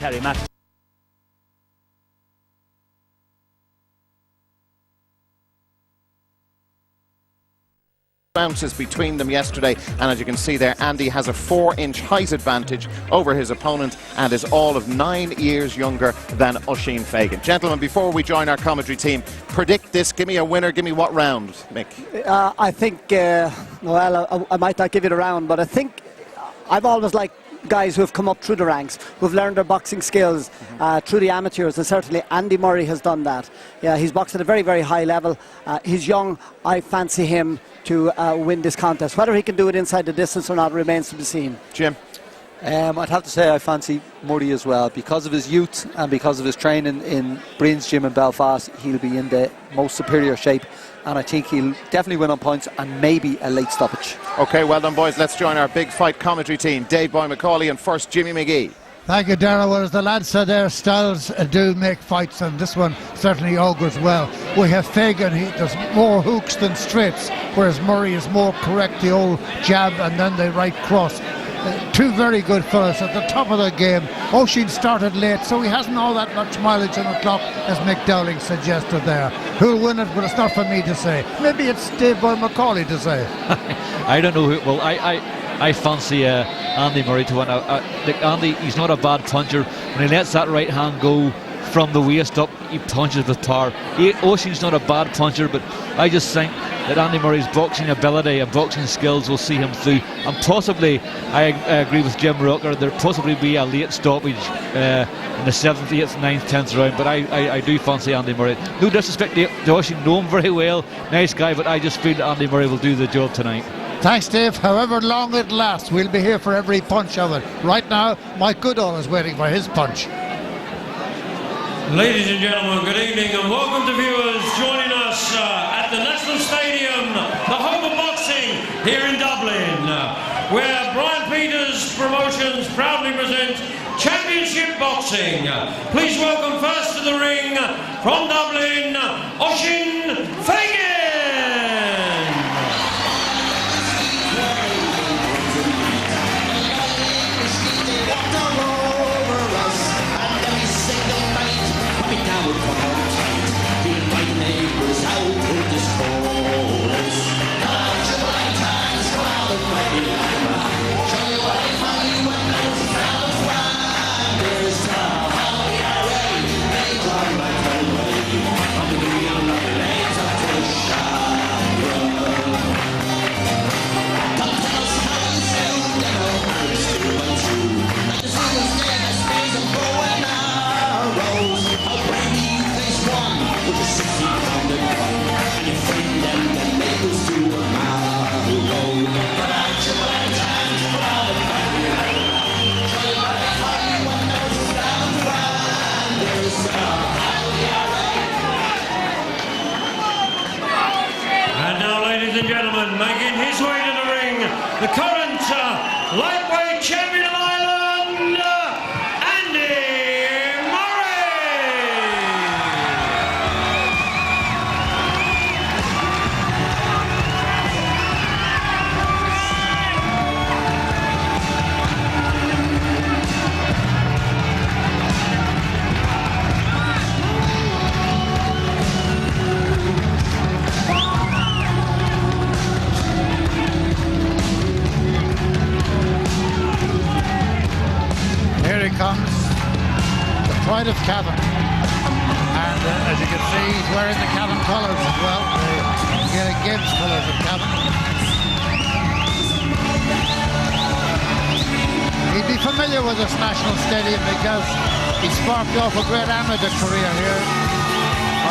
Terry Matt. Bounces between them yesterday, and as you can see there, Andy has a 4-inch height advantage over his opponent and is all of 9 years younger than Oisin Fagan. Gentlemen, before we join our commentary team, predict this. Give me a winner. Give me what round, Mick? I think, Noel, I might not give you the round, but I think I've always liked guys who have come up through the ranks, who've learned their boxing skills through the amateurs, and certainly Andy Murray has done that. Yeah, he's boxed at a very, very high level. He's young. I fancy him to win this contest. Whether he can do it inside the distance or not remains to be seen. Jim? I'd have to say I fancy Murray as well. Because of his youth and because of his training in Breen's gym in Belfast, he'll be in the most superior shape, and I think he'll definitely win on points and maybe a late stoppage. OK, well done, boys. Let's join our big fight commentary team. Dave Boy McCauley and first Jimmy McGee. Thank you, Darrell. Well, as the lads said there, styles do make fights, and this one certainly augurs well. We have Fagan, there's more hooks than straights, whereas Murray is more correct, the old jab and then the right cross. Two very good fellas at the top of the game. Oisin started late, so he hasn't all that much mileage on the clock, as Mick Dowling suggested there. Who'll win it? But it's not for me to say. Maybe it's Dave Boy McCauley to say. I don't know who. Well, I fancy Andy Murray to win. Andy, he's not a bad puncher. When he lets that right hand go from the waist up, he punches with power. Oisin's not a bad puncher, but I just think that Andy Murray's boxing ability and boxing skills will see him through. And possibly, I agree with Jim Rocker, there'll possibly be a late stoppage in the 7th, 8th, 9th, 10th round. But I do fancy Andy Murray. No disrespect to Oisin, know him very well, nice guy, but I just feel that Andy Murray will do the job tonight. Thanks, Dave. However long it lasts, we'll be here for every punch of it. Right now, Mike Goodall is waiting for his punch. Ladies and gentlemen, good evening and welcome to viewers joining us at the National Stadium, the home of boxing here in Dublin, where Brian Peters Promotions proudly present Championship Boxing. Please welcome first to the ring from Dublin, Oisin Fagan. Making his way to the ring, the current lightweight champion of Ireland, Andy Murray. Comes the pride of Cavan, and as you can see, he's wearing the Cavan colours as well, the Gaelic Games colours of Cavan. He'd be familiar with this national stadium because he sparked off a great amateur career here,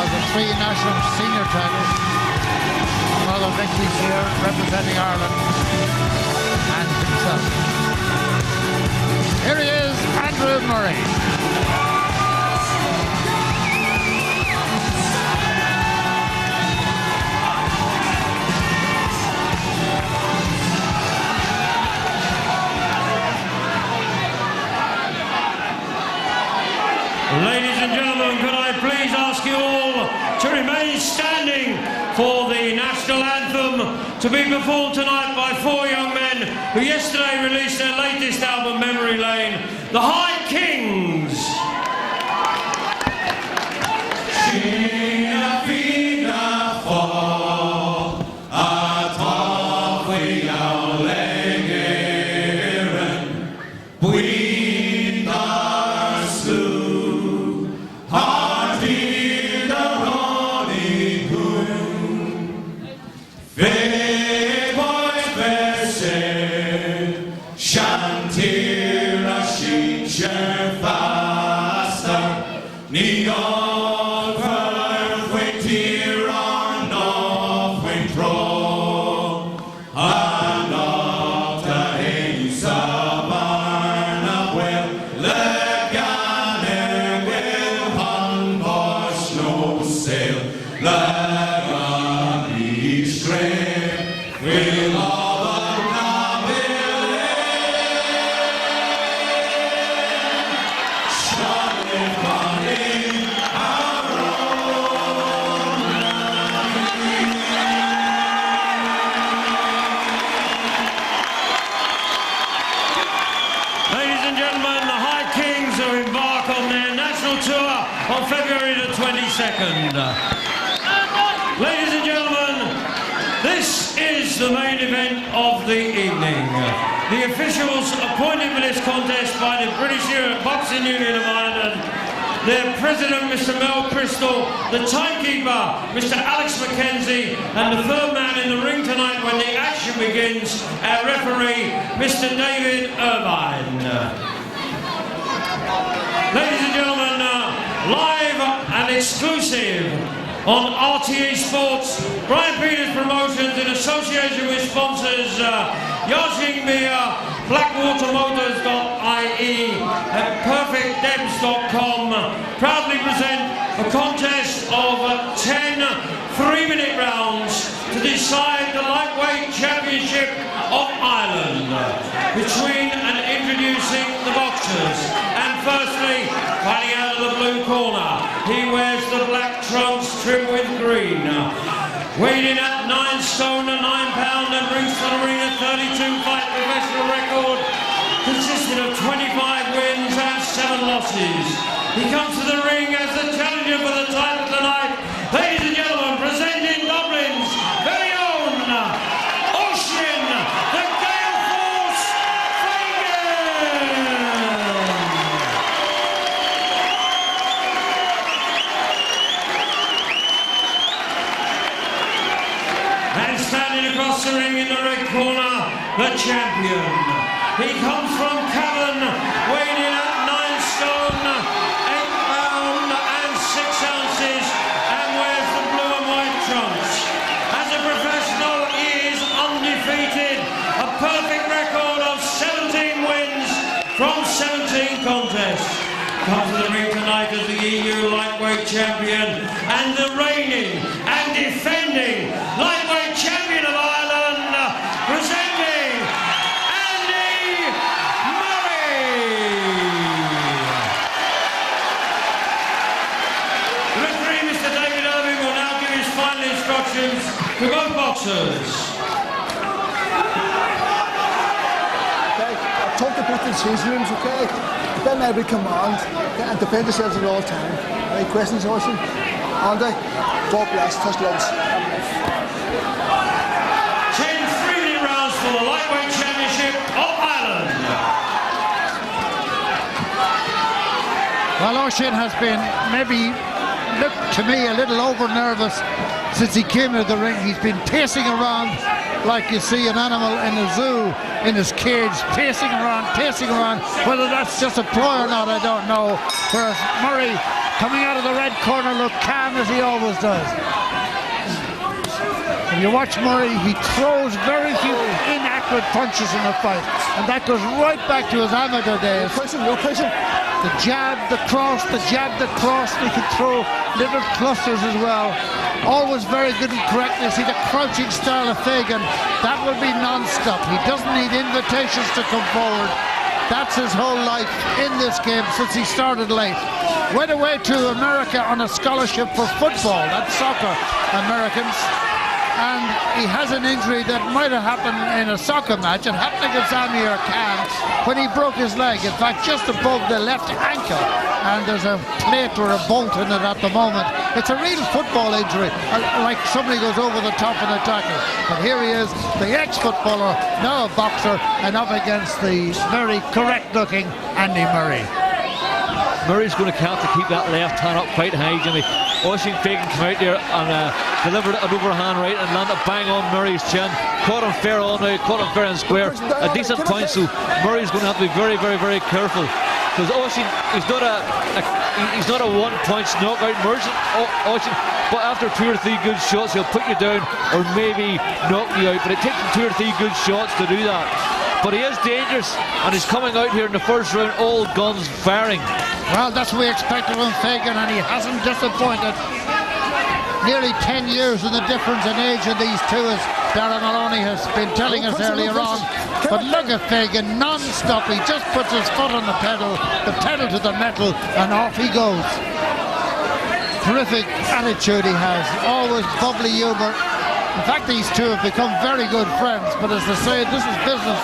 of the 3 national senior titles, and other victories here representing Ireland and himself. Here he is, Andrew Murray. Ladies and gentlemen, could I please ask you all to remain standing for the national anthem to be performed tonight by 4 young men who yesterday released their latest album, Memory Lane, the High Kings. On February the 22nd. Ladies and gentlemen, this is the main event of the evening. The officials appointed for this contest by the British Boxing Union of Ireland, their president, Mr. Mel Crystal, the timekeeper, Mr. Alex McKenzie, and the third man in the ring tonight when the action begins, our referee, Mr. David Irvine. Ladies and gentlemen, live and exclusive on RTE Sports, Brian Peters Promotions in association with sponsors Yajing Beer, BlackwaterMotors.ie and PerfectDebs.com proudly present a contest of 10 3-minute rounds to decide the lightweight championship of Ireland between and introducing the boxers. And firstly, fighting out of the blue corner, he wears the black trunks trimmed with green. Weighing in at 9 stone and 9 pound and brings to the ring a 32-fight professional record consisting of 25 wins and 7 losses. He comes to the ring as the challenger for the title tonight. Ladies and gentlemen, presenting Dublin's very own Oisin the Gale Force Fagan. And standing across the ring in the red corner, the champion. He comes from Coveney, weighing in at 9 stone, 8 pound and 6 ounces, and wears the blue and white trunks. As a professional, he is undefeated, a perfect record of 17 wins from 17 contests. Comes to the ring tonight as the EU lightweight champion and the reigning and defending lightweight champion of Ireland, presenting Andy Murray. The referee, Mr. David Irving, will now give his final instructions to both boxers. Okay, talk about the change rooms, okay? Defend every command and defend yourselves at all time. Any questions, Oisin? Andy? God bless, touch gloves. 10 3-minute rounds for the lightweight championship of Ireland. Well, Oisin has been maybe, looked to me, a little over nervous since he came into the ring. He's been pacing around like you see an animal in a zoo in his cage, pacing around. Whether that's just a ploy or not, I don't know. Whereas Murray, coming out of the red corner, looked calm as he always does. If you watch Murray, he throws very few inaccurate punches in the fight, and that goes right back to his amateur days. No pressure. The jab, the cross, the jab, the cross. He could throw little clusters as well. Always very good and correct. You see the crouching style of Fagan. That will be non-stop. He doesn't need invitations to come forward. That's his whole life in this game since he started late. Went away to America on a scholarship for football. That's soccer, Americans. And he has an injury that might have happened in a soccer match. It happened against Amir Khan when he broke his leg. In fact, just above the left ankle. And there's a plate or a bolt in it at the moment. It's a real football injury, like somebody goes over the top in a tackle. But here he is, the ex-footballer, now a boxer, and up against the very correct-looking Andy Murray. Murray's going to count to keep that left hand up quite high, Jimmy. Oisin Fagan came out there and delivered an overhand right and landed bang on Murray's chin. Caught him fair all now, caught him fair and square. A decent point, so Murray's going to have to be very, very, very careful. Because Oisin, he's not a one-punch knockout merchant, Oisin, but after 2 or 3 good shots, he'll put you down or maybe knock you out. But it takes him 2 or 3 good shots to do that. But he is dangerous, and he's coming out here in the first round, all guns firing. Well, that's what we expected from Fagan, and he hasn't disappointed. Nearly 10 years in the difference in age of these two, as Darren Maloney has been telling us earlier on. But look at Fagan, non-stop. He just puts his foot on the pedal to the metal, and off he goes. Terrific attitude he has, always bubbly humour. In fact, these two have become very good friends, but as they say, this is business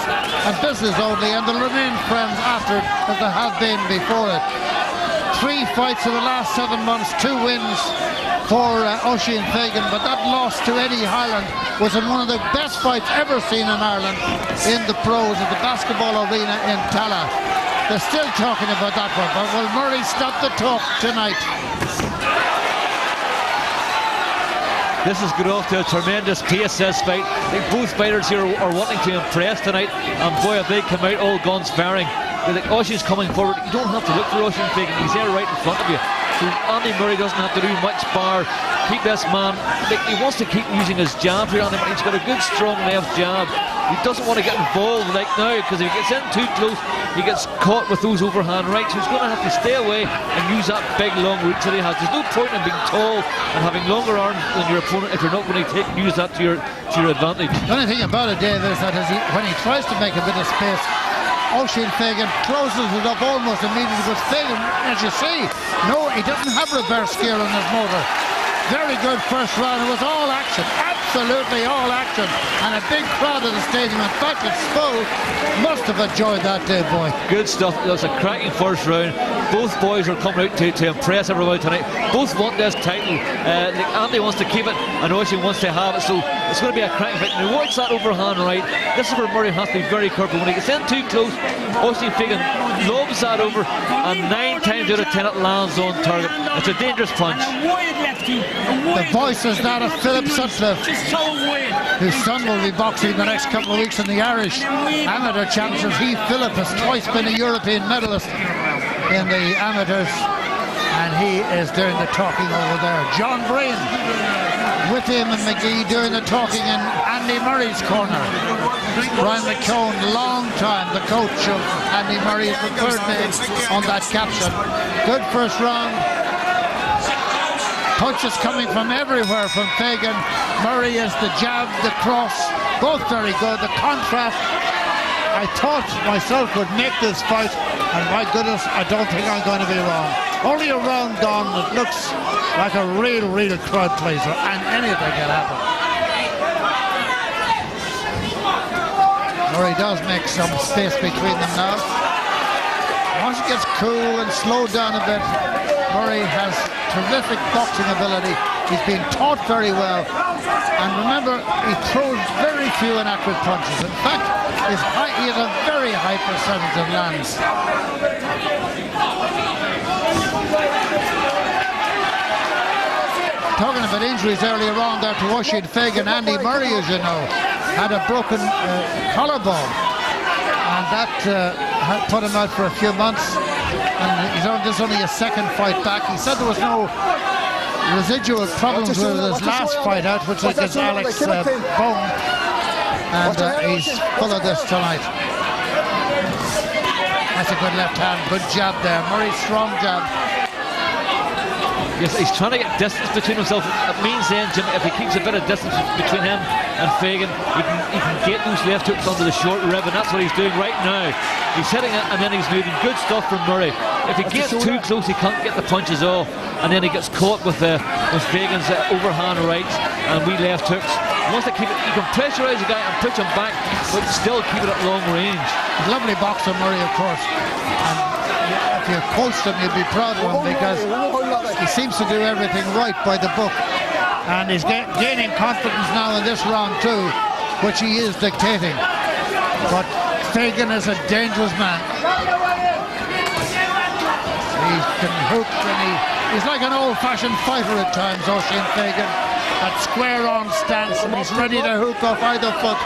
and business only, and they'll remain friends after it as they have been before it. 3 fights in the last 7 months, 2 wins for Oisin Fagan, but that loss to Eddie Hyland was in one of the best fights ever seen in Ireland in the pros at the basketball arena in Tala. They're still talking about that one, but will Murray stop the talk tonight? This has got off to a tremendous pace, this fight. I think both fighters here are wanting to impress tonight, and boy, if they come out all guns firing. Oisin's coming forward. You don't have to look for Oisin Fagan. He's there right in front of you. So Andy Murray doesn't have to do much bar. Keep this man. He wants to keep using his jab here. He's got a good, strong left jab. He doesn't want to get involved like now, because if he gets in too close, he gets caught with those overhand rights. So he's going to have to stay away and use that big, long reach that he has. There's no point in being tall and having longer arms than your opponent if you're not going to use that to your advantage. The only thing about it, Dave, is that when he tries to make a bit of space, Oisin Fagan closes it up almost immediately, but Fagan, as you see, no, he doesn't have reverse gear on his motor. Very good first round. It was all action, absolutely all action, and a big crowd at the stadium. In fact, it's full. Must have enjoyed that day, boy. Good stuff. It was a cracking first round. Both boys are coming out to impress everybody tonight. Both want this title. Andy wants to keep it, and Oisin wants to have it. So it's going to be a cracking fight. Now watch that overhand right. This is where Murray has to be very careful. When he gets in too close, Oisin Fagan lobs that over, and 9 times out of 10 it lands on target. It's a dangerous punch. The voice is that of Philip Sutcliffe, whose son will be boxing the next couple of weeks in the Irish Amateur Championships. Philip has twice been a European medalist in the amateurs, and he is doing the talking over there. John Breen with him and McGee doing the talking in Andy Murray's corner. Brian McCone, long time the coach of Andy Murray, is the third name on that caption. Good first round. Punches coming from everywhere from Fagan. Murray is the jab, the cross, both very good. The contrast, I thought myself would make this fight, and my goodness, I don't think I'm going to be wrong. Only a round gone. It looks like a real crowd pleaser, and anything can happen. Murray does make some space between them now. Once it gets cool and slowed down a bit, Murray has terrific boxing ability. He's been taught very well, and remember, he throws very few inaccurate punches. In fact, he has a very high percentage of lands. Talking about injuries earlier on there to Oisin Fagan, Andy Murray, as you know, had a broken collarbone, and that had put him out for a few months. And this is only his second fight back. He said there was no residual problems with his last fight out, which was against Alex Bone, and he's full of this tonight. That's a good left hand, good jab there. Murray's strong jab. Yes, he's trying to get distance between himself. It means then, Jim, if he keeps a bit of distance between him and Fagan, he can get those left hooks onto the short rib, and that's what he's doing right now. He's hitting it, and then he's moving. Good stuff from Murray. If he gets too close, he can't get the punches off, and then he gets caught with Fagan's overhand rights and wee left hooks. He wants to keep it. You can pressurise the guy and push him back, but still keep it at long range. Lovely boxer, Murray, of course. And if you coached him, you'd be proud of him, because he seems to do everything right by the book, and he's gaining confidence now in this round too, which he is dictating. But Fagan is a dangerous man. He can hook, and he's like an old-fashioned fighter at times, Oisin Fagan. That square-on stance, and he's ready to hook off either foot.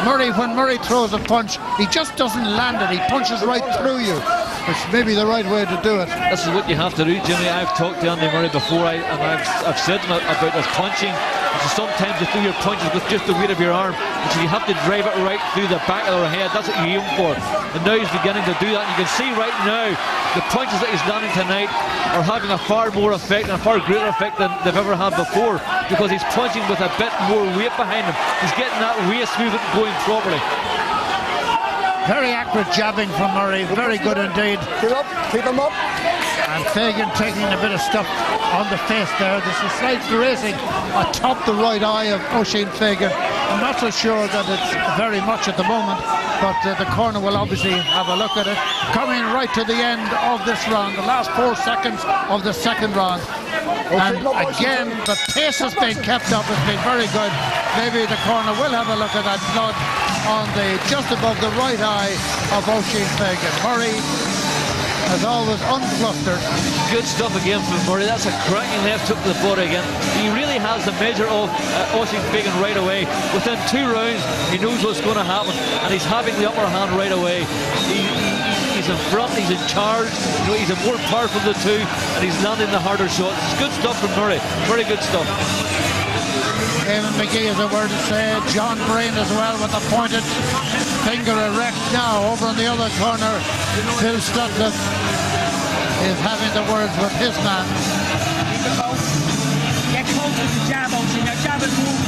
When Murray throws a punch, he just doesn't land it. He punches right through you, which may be the right way to do it. This is what you have to do, Jimmy. I've talked to Andy Murray before, and I've said about his punching So sometimes you throw your punches with just the weight of your arm, so you have to drive it right through the back of their head. That's what you aim for. And now he's beginning to do that. And you can see right now the punches that he's landing tonight are having a far more effect and a far greater effect than they've ever had before, because he's punching with a bit more weight behind him. He's getting that waist movement going properly. Very accurate jabbing from Murray, very good indeed. Keep him up. And Fagan taking a bit of stuff on the face there. There's a slight grazing atop the right eye of Oisin Fagan. I'm not so sure that it's very much at the moment, but the corner will obviously have a look at it. Coming right to the end of this round, the last 4 seconds of the second round. And again, the pace has been kept up, it's been very good. Maybe the corner will have a look at that blood on the just above the right eye of Oisin Fagan. Murray, as always, unflustered. Good stuff again from Murray. That's a cracking left hook to the body again. He really has the measure of Oisin Fagan right away. Within 2 rounds, he knows what's going to happen, and he's having the upper hand right away. He's in front, he's in charge, you know, he's a more powerful of the two, and he's landing the harder shots. It's good stuff from Murray, very good stuff. Eamon McGee has a word to say. John Breen as well with a pointed finger erect now. Over in the other corner, Phil Stutcliffe is having the words with his man. Get close with the jab, Oisin. Your jab is moving.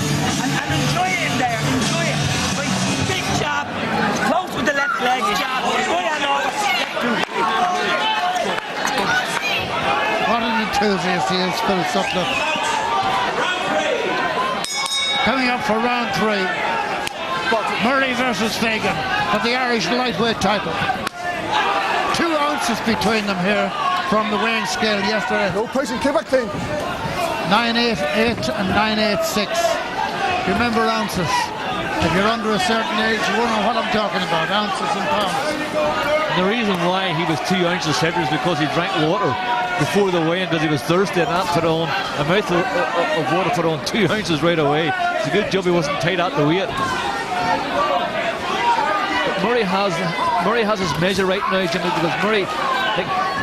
And enjoy it in there, enjoy it. Right, big jab, close with the left leg, jab. What an enthusiast he is, Phil Sutcliffe. Coming up for round 3, Murray versus Fagan for the Irish lightweight title. 2 ounces between them here from the weighing scale yesterday. No pressure, keep it clean. 988 and 986. Remember ounces. If you're under a certain age, you won't know what I'm talking about, ounces and pounds. And the reason why he was 2 ounces heavier is because he drank water before the weigh-in, because he was thirsty, and that put on a mouthful of water, put on 2 ounces right away. It's a good job he wasn't tied at the weight. But Murray has his measure right now, Jimmy, because Murray,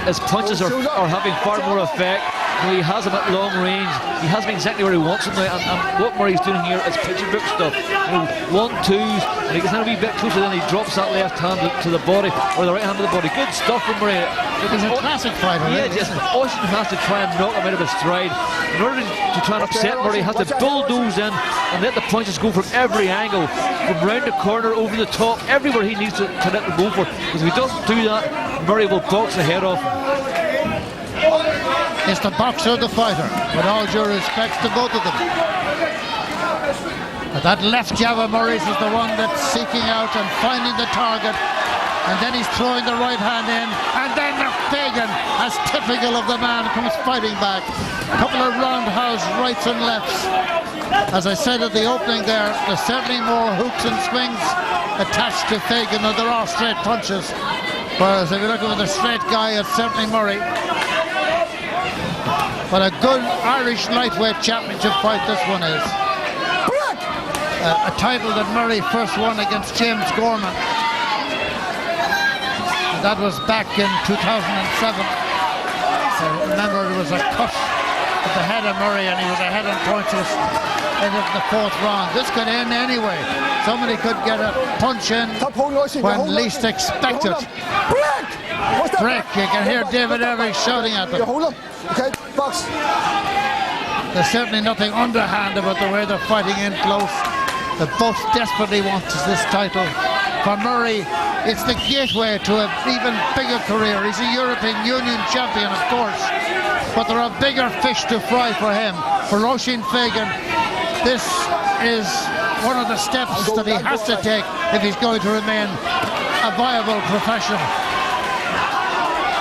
his punches are having far more effect. You know, he has him at long range. He has been exactly where he wants him now, and what Murray's doing here is picture book stuff. You know, 1-2s, and he gets a wee bit closer, then he drops that left hand to the body, or the right hand to the body. Good stuff from Murray. He's a classic fighter. Yeah, just Oisin has to try and knock him out of his stride. In order to try and upset Murray, he has to bulldoze in and let the punches go from every angle, from round the corner, over the top, everywhere he needs to let them go for. Because if he doesn't do that, Murray will box the head off. It's the boxer, the fighter, with all due respects to both of them. But that left jab of Murray's is the one that's seeking out and finding the target, and then he's throwing the right hand in, and then Fagan, as typical of the man, comes fighting back. A couple of roundhouse rights and lefts. As I said at the opening there's certainly more hooks and swings attached to Fagan than there are straight punches. Whereas if you're looking at the straight guy, it's certainly Murray. But a good Irish lightweight championship fight this one is. A title that Murray first won against James Gorman. And that was back in 2007. Remember, there was a cut at the head of Murray, and he was ahead on points in the 4th round. This could end anyway. Somebody could get a punch in when least expected. Break! You can hear David Evans shouting at them. Okay, box. There's certainly nothing underhand about the way they're fighting in close. They both desperately want this title. For Murray, it's the gateway to an even bigger career. He's a European Union champion, of course, but there are bigger fish to fry for him. For Oisin Fagan, this is one of the steps that he has to take if he's going to remain a viable professional.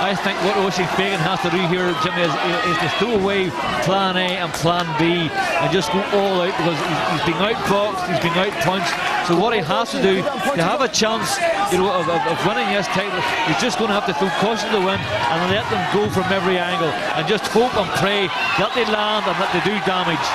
I think what Oisin Fagan has to do here, Jimmy, is to throw away plan A and plan B and just go all out, because he's been outboxed, he's been outpunched. So what he has to do to have a chance, you know, of winning this title, he's just going to have to throw caution to the wind and let them go from every angle and just hope and pray that they land and that they do damage.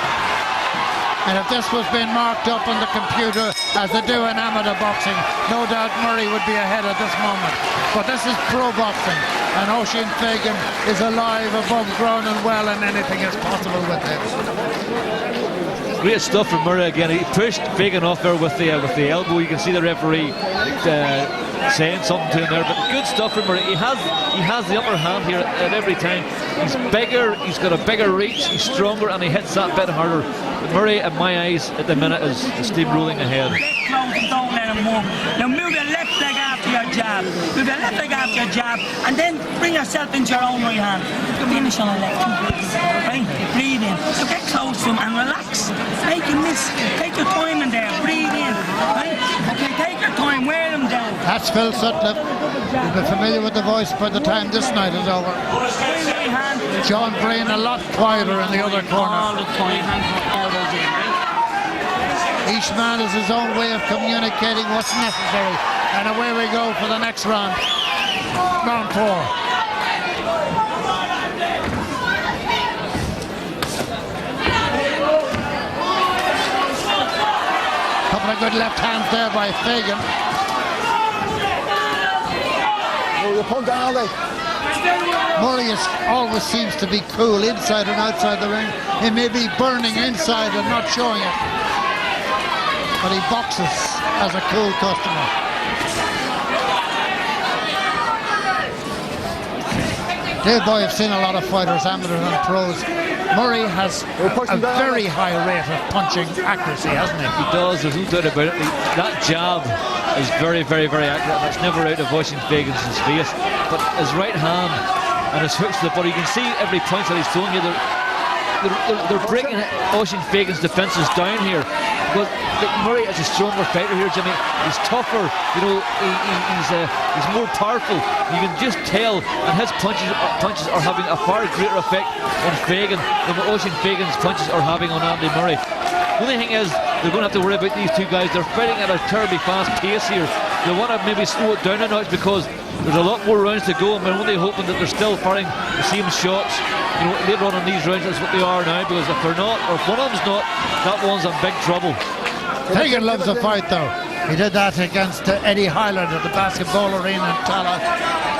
And if this was being marked up on the computer as they do in amateur boxing, no doubt Murray would be ahead at this moment. But this is pro boxing, and Oisin Fagan is alive above ground and well, and anything is possible with him. Great stuff from Murray again. He pushed Fagan off there with the elbow. You can see the referee saying something to him there, but good stuff from Murray. He has the upper hand here at every time. He's bigger, he's got a bigger reach, he's stronger, and he hits that bit harder. But Murray, in my eyes, at the minute is steamrolling ahead. Don't let him move. Now move your left leg after your jab. Move your left leg after your jab, and then bring yourself into your own right hand. Finish on the left, right? Breathe in. So get close to him and relax. Make him miss. Take your time in there. Breathe in. Right? Okay, take your time. Wear him down. That's Phil Sutcliffe. You'll be familiar with the voice by the time this night is over. John Breen a lot quieter in the other corner. All the time. Elbows in, right? Each man has his own way of communicating what's necessary. And away we go for the next round. Round 4. Couple of good left hands there by Fagan. Murray always seems to be cool inside and outside the ring. He may be burning inside and not showing it, but he boxes as a cool customer. Dave Boy, I've seen a lot of fighters, amateurs and pros. Murray has a very high rate of punching accuracy, hasn't he? He does, there's no doubt about it. That jab is very, very, very accurate. That's never out of Oisin Fagan's face. But his right hand and his hooks to the body, you can see every punch that he's throwing you. They're breaking Oisin Fagan's defences down here. Because Murray is a stronger fighter here, Jimmy. He's tougher, you know. He's more powerful. You can just tell, and his punches are having a far greater effect on Fagan than what Oisin Fagan's punches are having on Andy Murray. The only thing is, they're going to have to worry about these two guys. They're fighting at a terribly fast pace here. They want to maybe slow it down a notch because there's a lot more rounds to go, and we're only hoping that they're still firing the same shots. You know, later on in these rounds, that's what they are now, because if they're not, or if one of them's not, that one's in big trouble. Fagan loves the fight, though. He did that against Eddie Hyland at the basketball arena in Tala.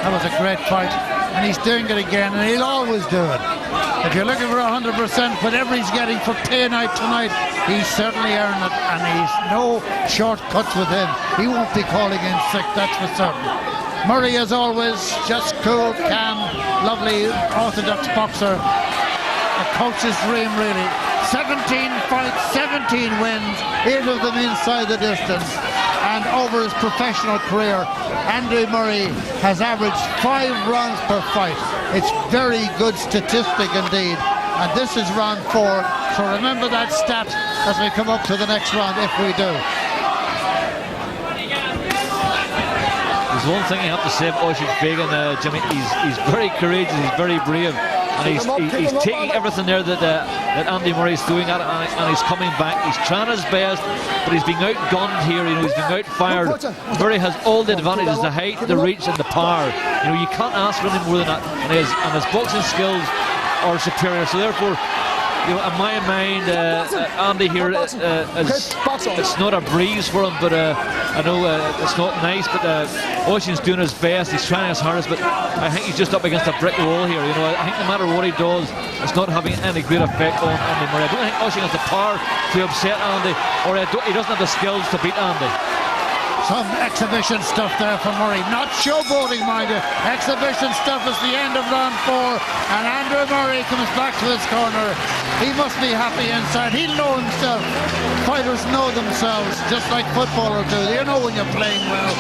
That was a great fight, and he's doing it again, and he'll always do it. If you're looking for 100%, whatever he's getting for pay night tonight, he's certainly earned it, and he's no shortcuts with him. He won't be calling in sick, that's for certain. Murray, as always, just cool, calm, lovely, orthodox boxer. A coach's dream, really. 17 fights, 17 wins, 8 of them inside the distance. And over his professional career, Andy Murray has averaged 5 rounds per fight. It's very good statistic indeed. And this is round 4, so remember that stat as we come up to the next round, if we do. There's one thing I have to say about Oisin Fagan, Jimmy. He's very courageous, he's very brave, and he's taking everything there that Andy Murray's doing at it, and he's coming back. He's trying his best, but he's being outgunned here. You know, he's being outfired. Murray has all the advantages: the height, the reach, and the power. You know, you can't ask for any more than that, and his boxing skills are superior. So therefore, you know, in my mind, Andy here it's not a breeze for him, but I know it's not nice, but Oisin's doing his best, he's trying his hardest, but I think he's just up against a brick wall here. You know, I think no matter what he does, it's not having any great effect on Andy Murray. I don't think Oisin has the power to upset Andy, or he doesn't have the skills to beat Andy. Some exhibition stuff there for Murray. Not showboating, mind you. Exhibition stuff is the end of round 4. And Andrew Murray comes back to his corner. He must be happy inside. He'll know himself. Fighters know themselves, just like footballers do. You know when you're playing well.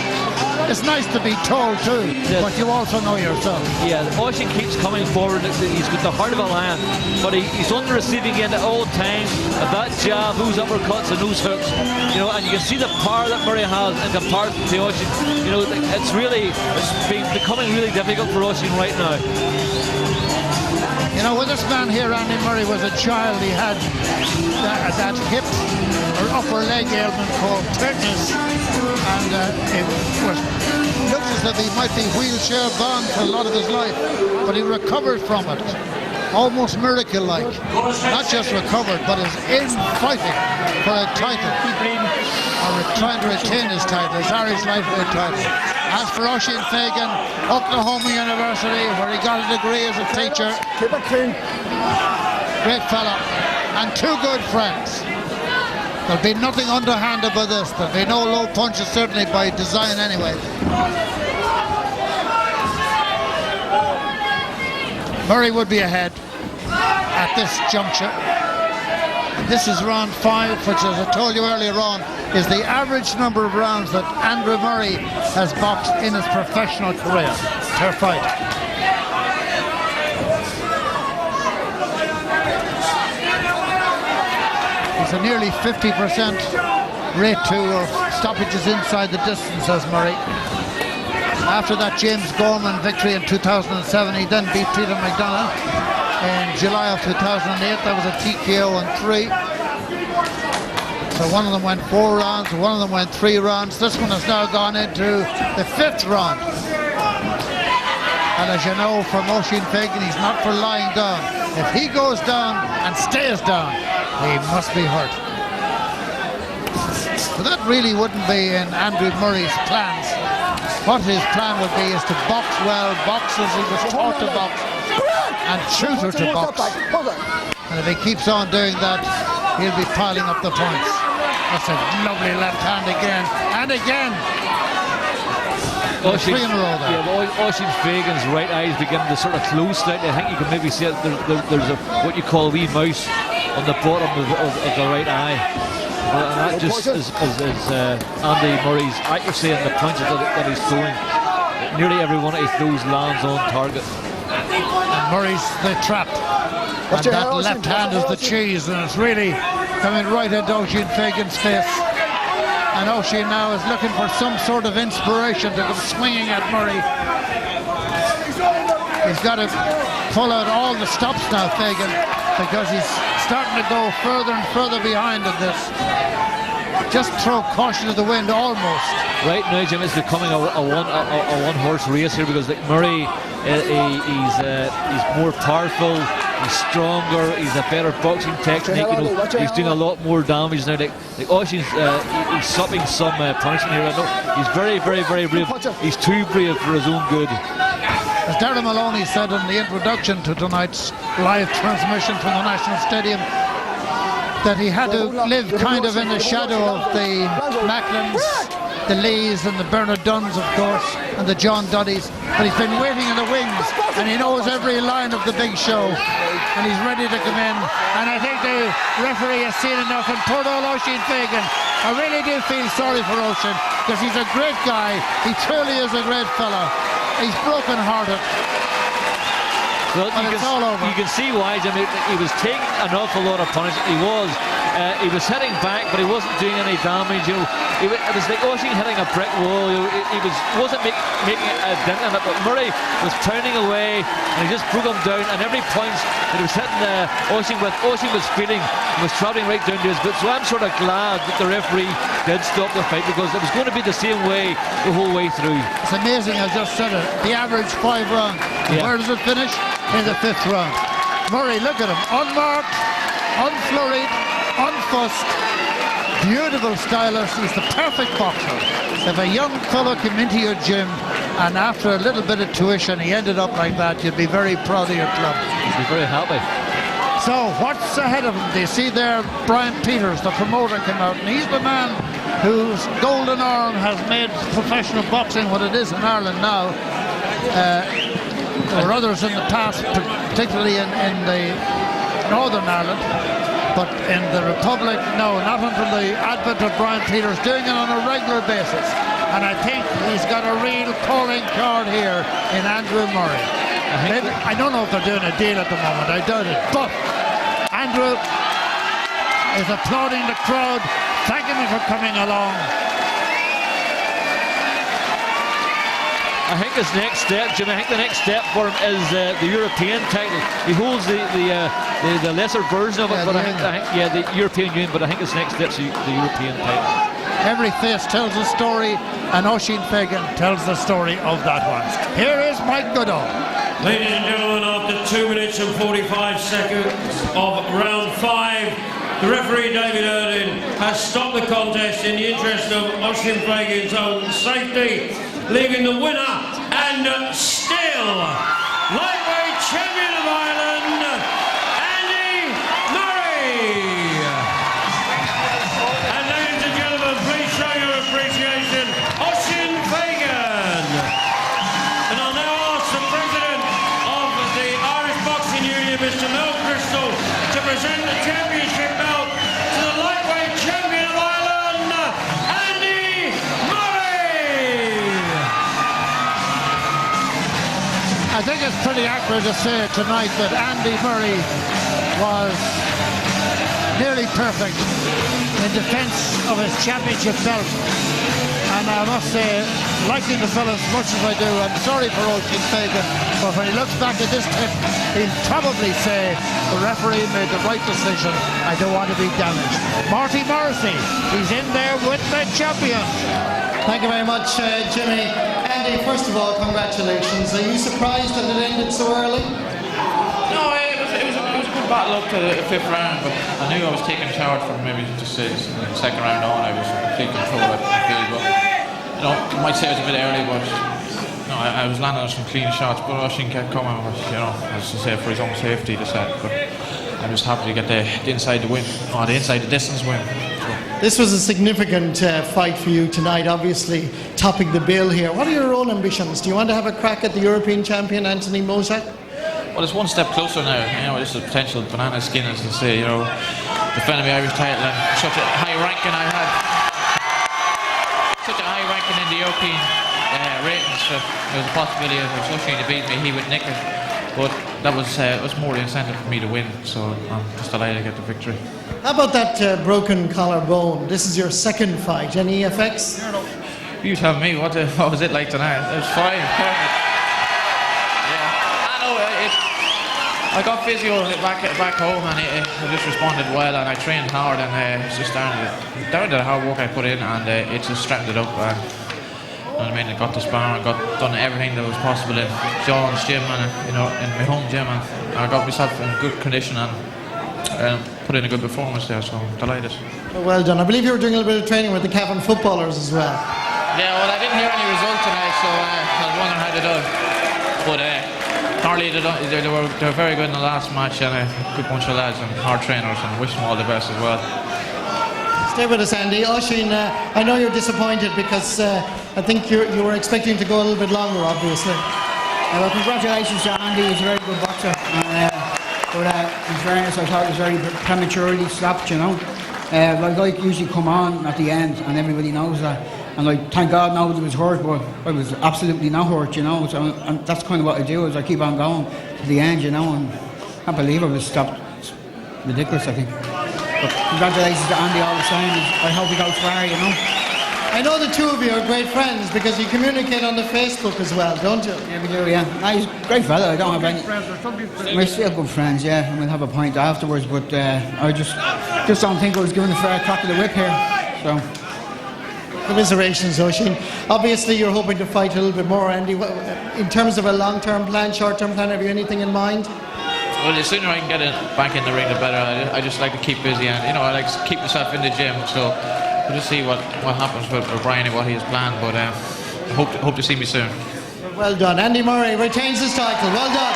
It's nice to be told too, but you also know yourself. Yeah, Oisin keeps coming forward. He's got the heart of a lion, but he's on the receiving end at all times of that jab, those uppercuts and those hooks. You know, and you can see the power that Murray has in comparison to Oisin. You know, it's becoming really difficult for Oisin right now. You know, when this man here, Andy Murray, was a child, he had that hip or upper leg ailment called tetanus, and it looked as if he might be wheelchair bound for a lot of his life, but he recovered from it, almost miracle-like. Not just recovered, but is in fighting for a title, or trying to retain his title, his Irish lightweight title. As for Oisin Fagan, Oklahoma University, where he got a degree as a teacher. Keep it clean. Great fella, and 2 good friends. There'll be nothing underhanded by this. There'll be no low punches, certainly by design anyway. Murray would be ahead at this juncture. This is round 5, which, as I told you earlier on, is the average number of rounds that Andrew Murray has boxed in his professional career per fight. It's a nearly 50% rate of stoppages inside the distance, says Murray. After that James Gorman victory in 2007, he then beat Peter McDonough. In July of 2008, that was a TKO in 3. So one of them went 4 rounds, one of them went 3 rounds. This one has now gone into the 5th round. And as you know from Oisin Fagan, he's not for lying down. If he goes down and stays down, he must be hurt. But that really wouldn't be in Andrew Murray's plans. What his plan would be is to box well, box as he was taught to box, and tutor to box. And if he keeps on doing that, he'll be piling up the points. That's a lovely left hand again, and again. Three in a row there. Yeah, well, Oisin Fagan's right eye is beginning to sort of close slightly. I think you can maybe see it. There's a what you call a wee mouse on the bottom of the right eye. And that just is Andy Murray's accuracy in the punches that he's throwing. Nearly every one of his throws lands on target. And Murray's the trap. And that left hand is the cheese, and it's really coming right at Oisin Fagan's face. And Oisin now is looking for some sort of inspiration to come swinging at Murray. He's got to pull out all the stops now, Fagan, because he's starting to go further and further behind in this. Just throw caution to the wind almost. Right now, Jim, it's becoming a one-horse race here because like, Murray, he's more powerful, he's stronger, he's a better boxing technique. You know, he's doing a lot more damage now. Like Oisin's, he's stopping some punishment here. I know he's very, very, very brave. He's too brave for his own good. As Darren Maloney said in the introduction to tonight's live transmission from the National Stadium, that he had to live kind of in the shadow of the Macklins, the Lees and the Bernard Dunns, of course, and the John Duddys. But he's been waiting in the wings, and he knows every line of the big show, and he's ready to come in. And I think the referee has seen enough, and poor old Oisin Fagan, I really do feel sorry for Oisin, because he's a great guy. He truly is a great fella. He's broken-hearted. Well, you can see why. I mean, he was taking an awful lot of punishment. He was hitting back, but he wasn't doing any damage. You know, it was like Oisin hitting a brick wall. He wasn't making a dent in it, but Murray was pounding away, and he just broke him down. And every punch that he was hitting Oisin was feeling and was travelling right down to his boots. So I'm sort of glad that the referee did stop the fight, because it was going to be the same way the whole way through. It's amazing. I just said it. The average 5 rounds. Yeah. Where does it finish? In the 5th round. Murray, look at him, unmarked, unflurried, unfussed, beautiful stylist. He's the perfect boxer. If a young fellow came into your gym and after a little bit of tuition he ended up like that, you'd be very proud of your club. You'd be very happy. So what's ahead of him? Do you see there Brian Peters, the promoter, came out, and he's the man whose golden arm has made professional boxing what it is in Ireland now. There were others in the past, particularly in the Northern Ireland, but in the Republic, no, not until the advent of Brian Peters, doing it on a regular basis. And I think he's got a real calling card here in Andrew Murray. I don't know if they're doing a deal at the moment, I doubt it, but Andrew is applauding the crowd, thanking them for coming along. I think his next step, Jim, the next step for him is the European title. He holds the lesser version of it, but I think the European Union, but I think his next step's the European title. Every face tells a story, and Oisin Fagan tells the story of that one. Here is Mike Goodall. Ladies and gentlemen, after 2 minutes and 45 seconds of round 5, the referee David Erdin has stopped the contest in the interest of Oisin Fagan's own safety, leaving the winner and still lightweight champion of Ireland, Andy Murray. Mr. Mel Crystal, to present the championship belt to the lightweight champion of Ireland, Andy Murray. I think it's pretty accurate to say tonight that Andy Murray was nearly perfect in defence of his championship belt. And I must say, liking the fellas as much as I do, I'm sorry for Oisin Fagan, but when he looks back at this tip, he'll probably say the referee made the right decision. I don't want to be damaged. Marty Morrissey, he's in there with the champion. Thank you very much, Jimmy. Andy, first of all, congratulations. Are you surprised that it ended so early? No, it was a good battle up to the fifth round, but I knew I was taking charge from maybe just the second round on. I was taking control of the field, but you know, you might say it was a bit early, but no, I was landing on some clean shots. But Oisin kept coming, but you know, as I say, for his own safety, he decided. But I was happy to get the inside the win, or the inside the distance win. So. This was a significant fight for you tonight, obviously topping the bill here. What are your own ambitions? Do you want to have a crack at the European champion, Anthony Mozak? Well, it's one step closer now. You know, this is a potential banana skin, as they say. You know, defending the Irish title and such a high ranking I had, such a high ranking in the European ratings. So there was a possibility of Oisin to beat me. He would nick it, but that was more the incentive for me to win. So I'm just delighted to get the victory. How about that broken collarbone? This is your second fight. Any effects? You tell me, what was it like tonight? It was fine, perfect. Yeah, I know. I got physio back home, and it just responded well, and I trained hard, and it's just down to the hard work I put in, and it just strengthened it up. I mean, I got the sparring, done everything that was possible in John's gym and in my home gym, and I got myself in good condition and put in a good performance there, so I'm delighted. Well done. I believe you were doing a little bit of training with the Cavan footballers as well. Yeah, well, I didn't hear any result tonight, so I was wondering how they done. But apparently they were very good in the last match, and a good bunch of lads and hard trainers, and I wish them all the best as well. Stay with us, Andy. Oisin, I know you're disappointed because I think you were expecting to go a little bit longer, obviously. Well, congratulations to Andy. He's a very good boxer. But in fairness, I thought it was very prematurely stopped, you know. Like I usually come on at the end, and everybody knows that. And like, thank God now it was hurt, but I was absolutely not hurt, you know. So and that's kind of what I do, is I keep on going to the end, you know. And I can't believe I was stopped. It's ridiculous, I think. But congratulations to Andy all the same. I hope he goes far, you know. I know the two of you are great friends because you communicate on the Facebook as well, don't you? Yeah, we do, yeah. No, he's a great fella. I don't have any... We're still good friends, yeah, and we'll have a pint afterwards, but I just don't think I was given a fair crack of the whip here, so... Commiserations, Oisin. Obviously, you're hoping to fight a little bit more, Andy. In terms of a long-term plan, short-term plan, have you anything in mind? Well, the sooner I can get it back in the ring, the better. I just like to keep busy, and, you know, I like to keep myself in the gym, so... We'll just see what happens with Brian and what he has planned, but hope to see me soon. Well done. Andy Murray retains his title. Well done.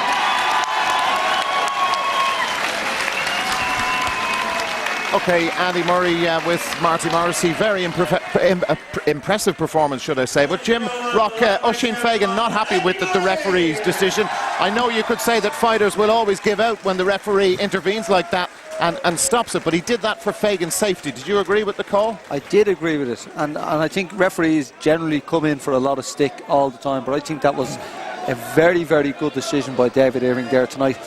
Okay, Andy Murray with Marty Morrissey. Very impressive performance, should I say. But Jim Rock, Oisin Fagan not happy with the referee's decision. I know you could say that fighters will always give out when the referee intervenes like that and stops it, but he did that for Fagan's safety. Did you agree with the call? I did agree with it, and I think referees generally come in for a lot of stick all the time, but I think that was a very, very good decision by David Irving there tonight.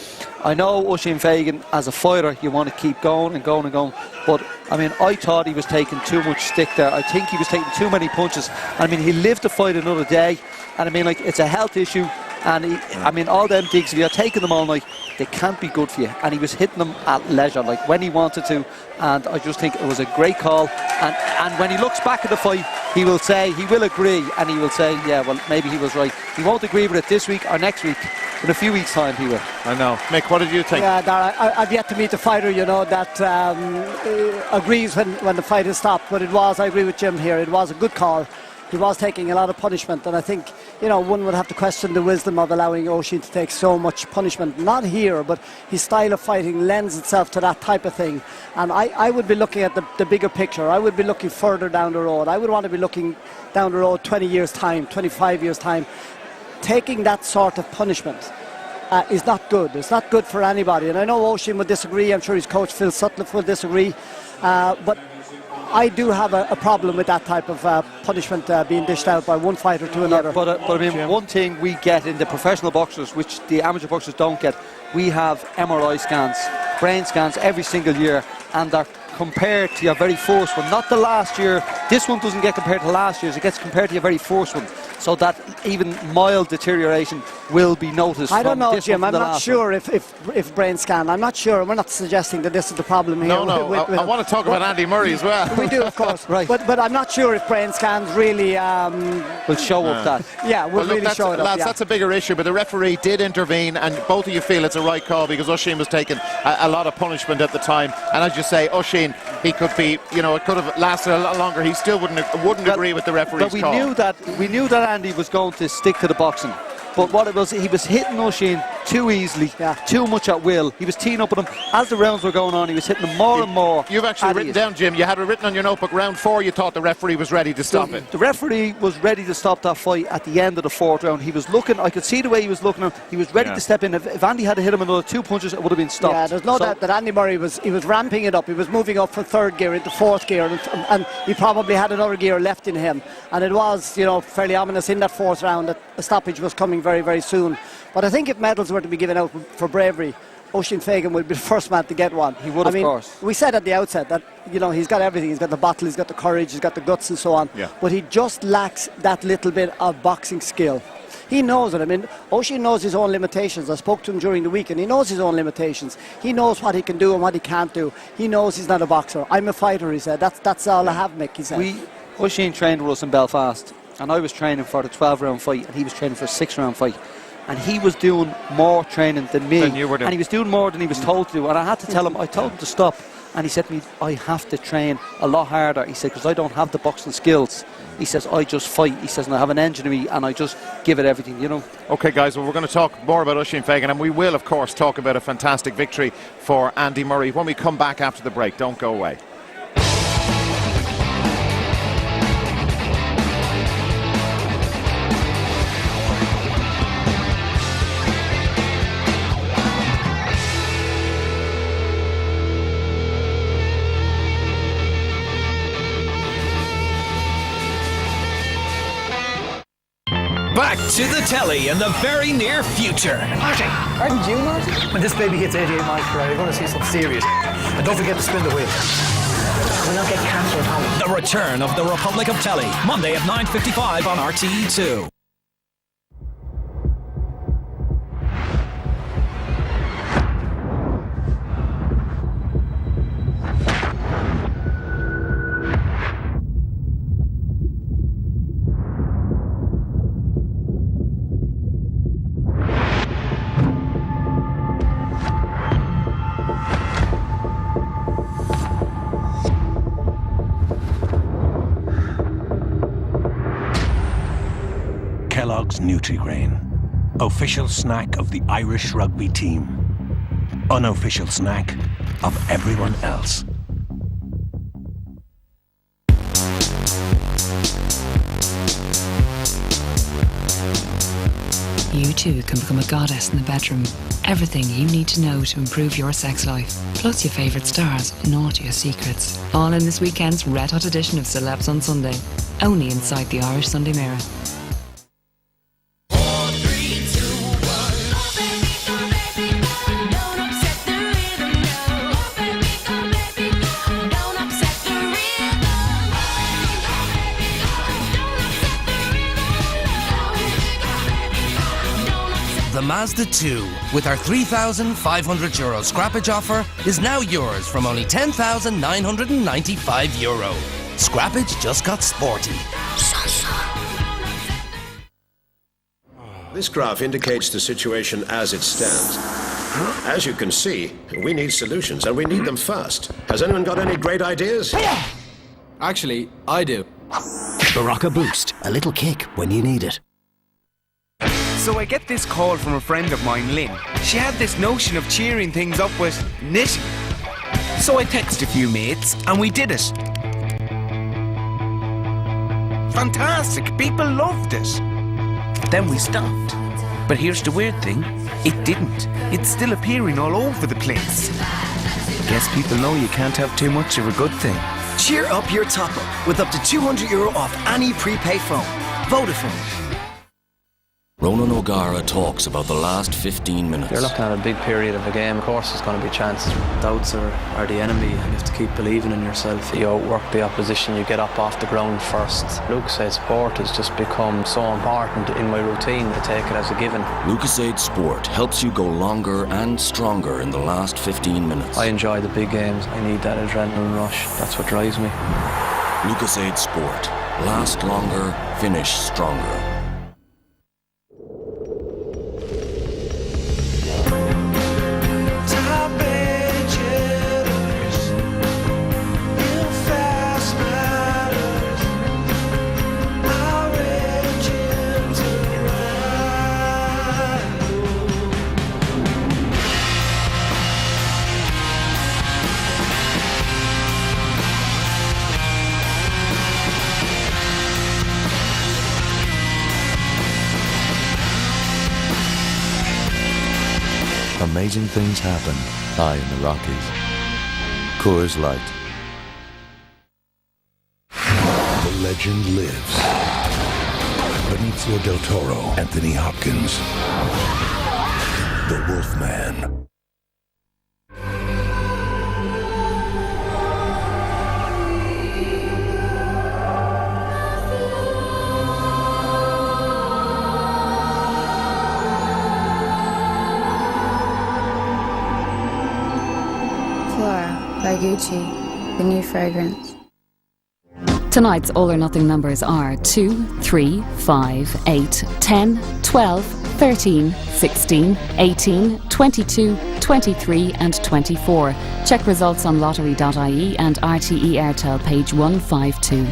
I know Oisin Fagan, as a fighter, you want to keep going and going and going, but I mean, I thought he was taking too much stick there. I think he was taking too many punches. I mean, he lived to fight another day, and I mean, like, it's a health issue. And I mean, all them digs, if you're taking them all night, they can't be good for you. And he was hitting them at leisure, like when he wanted to. And I just think it was a great call. And when he looks back at the fight, he will say, he will agree, and he will say, yeah, well, maybe he was right. He won't agree with it this week or next week. In a few weeks' time, he will. I know. Mick, what did you think? Yeah, Dara, I've yet to meet a fighter, you know, that agrees when the fight is stopped. But I agree with Jim here, it was a good call. He was taking a lot of punishment, and I think, you know, one would have to question the wisdom of allowing Oisin to take so much punishment. Not here, but his style of fighting lends itself to that type of thing. And I would be looking at the bigger picture. I would be looking further down the road. I would want to be looking down the road 20 years' time, 25 years' time, taking that sort of punishment is not good. It's not good for anybody. And I know Oisin would disagree. I'm sure his coach Phil Sutcliffe will disagree. But I do have a problem with that type of punishment being dished out by one fighter to another. But I mean, one thing we get in the professional boxers, which the amateur boxers don't get, we have MRI scans, brain scans every single year, and they're compared to your very first one. Not the last year. This one doesn't get compared to last year's. It gets compared to your very first one, so that even mild deterioration will be noticed. I don't know, Jim. I'm not sure if brain scan. I'm not sure. We're not suggesting that this is the problem here. No. I want to talk about Andy Murray as well. We do, of course. Right. But I'm not sure if brain scans really will show up that. Yeah, will really show it up. Lads, that's a bigger issue. But the referee did intervene, and both of you feel it's a right call because Oisin was taking a lot of punishment at the time. And as you say, Oisin, he could be, it could have lasted a lot longer. He still wouldn't agree with the referee's call. But we knew that Andy was going to stick to the boxing. But what it was, he was hitting Oisin too easily, too much at will. He was teeing up with him. As the rounds were going on, he was hitting him more and more. You've actually written down, Jim, you had it written on your notebook, round 4, you thought the referee was ready to stop it. The referee was ready to stop that fight at the end of the 4th round. He was looking, I could see the way he was looking at him. He was ready to step in. If Andy had hit him another 2 punches, it would have been stopped. Yeah, there's no doubt that Andy Murray was ramping it up. He was moving up from 3rd gear into 4th gear, and he probably had another gear left in him. And it was, fairly ominous in that 4th round that a stoppage was coming very, very soon. But I think if medals were to be given out for bravery, Oisin Fagan would be the first man to get one. He would, of course. We said at the outset that, he's got everything. He's got the battle, he's got the courage, he's got the guts and so on. Yeah. But he just lacks that little bit of boxing skill. He knows it. I mean, Oisin knows his own limitations. I spoke to him during the week and he knows his own limitations. He knows what he can do and what he can't do. He knows he's not a boxer. I'm a fighter, he said. That's all I have, Mick, he said. Oisin trained with us in Belfast, and I was training for the 12-round fight and he was training for a 6-round fight. And he was doing more training than me. Than you were doing. And he was doing more than he was told to do. And I had to tell him, I told him to stop. And he said to me, I have to train a lot harder. He said, because I don't have the boxing skills. He says, I just fight. He says, and I have an engine in me and I just give it everything, OK, guys, well, we're going to talk more about Oisin Fagan, and we will, of course, talk about a fantastic victory for Andy Murray when we come back after the break. Don't go away. Back to the telly in the very near future. Marty, aren't you, Marty? When this baby hits 88 miles per hour, you're going to see something serious. And don't forget to spin the wheel. We'll not get cancer at home. The return of the Republic of Telly, Monday at 9:55 on RTE2. Kellogg's Nutri-Grain, official snack of the Irish rugby team, unofficial snack of everyone else. You too can become a goddess in the bedroom. Everything you need to know to improve your sex life. Plus your favourite stars, naughtiest secrets. All in this weekend's Red Hot edition of Celebs on Sunday. Only inside the Irish Sunday Mirror. The Mazda 2, with our €3,500 scrappage offer, is now yours from only €10,995. Scrappage just got sporty. This graph indicates the situation as it stands. As you can see, we need solutions, and we need them fast. Has anyone got any great ideas? Actually, I do. Baraka Boost, a little kick when you need it. So I get this call from a friend of mine, Lynn. She had this notion of cheering things up with knitting. So I texted a few mates and we did it. Fantastic, people loved it. Then we stopped. But here's the weird thing, it didn't. It's still appearing all over the place. Guess people know you can't have too much of a good thing. Cheer up your top-up with up to €200 off any prepaid phone. Vodafone. Ronan O'Gara talks about the last 15 minutes. You're looking at a big period of a game. Of course, there's going to be chances. Doubts are the enemy, and you have to keep believing in yourself. You outwork the opposition, you get up off the ground first. Lucasade Sport has just become so important in my routine. I take it as a given. Lucasade Sport helps you go longer and stronger in the last 15 minutes. I enjoy the big games. I need that adrenaline rush. That's what drives me. Lucasade Sport. Last longer, finish stronger. Amazing things happen high in the Rockies. Coors Light. The legend lives. Benicio del Toro, Anthony Hopkins. The Wolfman. By Gucci, the new fragrance. Tonight's All or Nothing numbers are 2, 3, 5, 8, 10, 12, 13, 16, 18, 22, 23 and 24. Check results on lottery.ie and RTE Airtel page 152.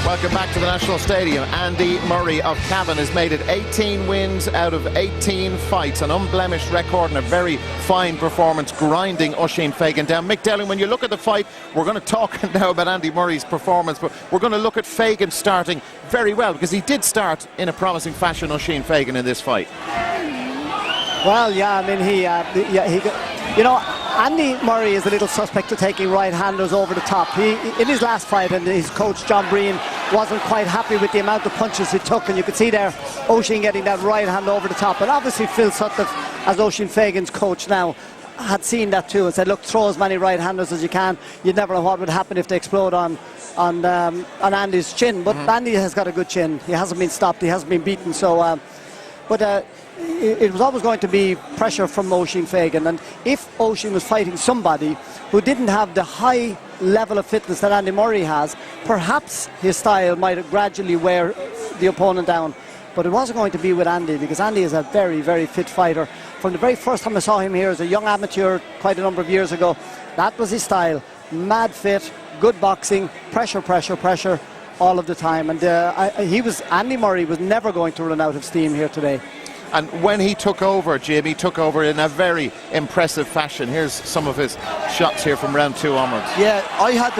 Welcome back to the National Stadium. Andy Murray of Cavan has made it 18 wins out of 18 fights, an unblemished record and a very fine performance, grinding Oisin Fagan down. Mick Dowling, when you look at the fight, we're going to talk now about Andy Murray's performance, but we're going to look at Fagan starting very well, because he did start in a promising fashion, Oisin Fagan, in this fight. Well, yeah, I mean, you know, Andy Murray is a little suspect to taking right-handers over the top. In his last fight, and his coach John Breen wasn't quite happy with the amount of punches he took, and you could see there Oisin getting that right hand over the top. And obviously Phil Sutcliffe, as Oisin Fagan's coach now, had seen that too and said, look, throw as many right-handers as you can. You never know what would happen if they explode on Andy's chin. But Andy has got a good chin. He hasn't been stopped. He hasn't been beaten. So, it was always going to be pressure from Oisin Fagan, and if Oisin was fighting somebody who didn't have the high level of fitness that Andy Murray has, perhaps his style might gradually wear the opponent down. But it wasn't going to be with Andy, because Andy is a very, very fit fighter. From the very first time I saw him here as a young amateur quite a number of years ago, that was his style. Mad fit, good boxing, pressure, pressure, pressure all of the time. And Andy Murray was never going to run out of steam here today. And when he took over, Jim, he took over in a very impressive fashion. Here's some of his shots here from round 2 onwards. Yeah, I had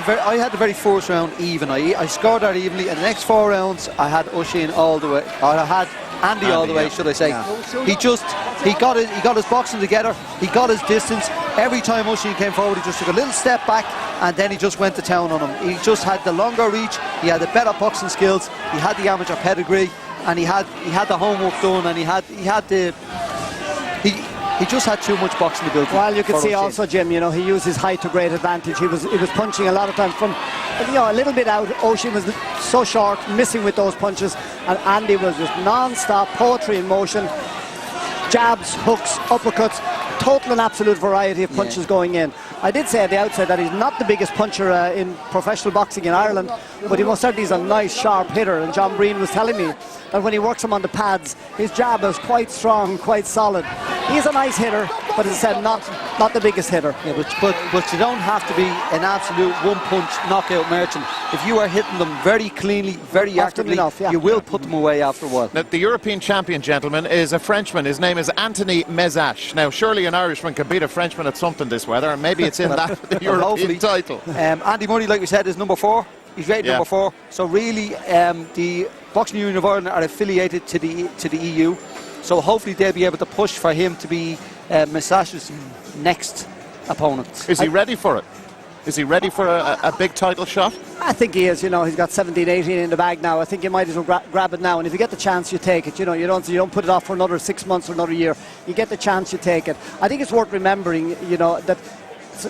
the very first round even. I scored that evenly, and the next 4 rounds I had Oisin all the way. Or I had Andy all the way, should I say. Yeah. He got his boxing together, he got his distance. Every time Oisin came forward, he just took a little step back, and then he just went to town on him. He just had the longer reach, he had the better boxing skills, he had the amateur pedigree, and he had the homework done, and he just had too much boxing ability. Well, you can see also, Jim, you know, he used his height to great advantage. He was punching a lot of times from, you know, a little bit out. Oisin was so short, missing with those punches, and Andy was just non-stop, poetry in motion, jabs, hooks, uppercuts, total and absolute variety of punches going in. I did say at the outset that he's not the biggest puncher in professional boxing in Ireland, but he most certainly is a nice, sharp hitter, and John Breen was telling me that when he works him on the pads, his jab is quite strong, quite solid. He's a nice hitter, but as I said, not the biggest hitter. Yeah, but you don't have to be an absolute one-punch knockout merchant. If you are hitting them very cleanly, very accurately, you will put them away after a while. Now, the European champion, gentlemen, is a Frenchman. His name is Anthony Mezache. Now, surely an Irishman can beat a Frenchman at something this weather, and maybe it's in that the European title. Andy Murray, like we said, is number 4. He's rated number 4. So really, the Boxing Union of Ireland are affiliated to the EU. So hopefully they'll be able to push for him to be Mezache's next opponent. Is he ready for it? Is he ready for a big title shot? I think he is. He's got 17, 18 in the bag now. I think you might as well grab it now. And if you get the chance, you take it. You don't put it off for another 6 months or another year. You get the chance, you take it. I think it's worth remembering, that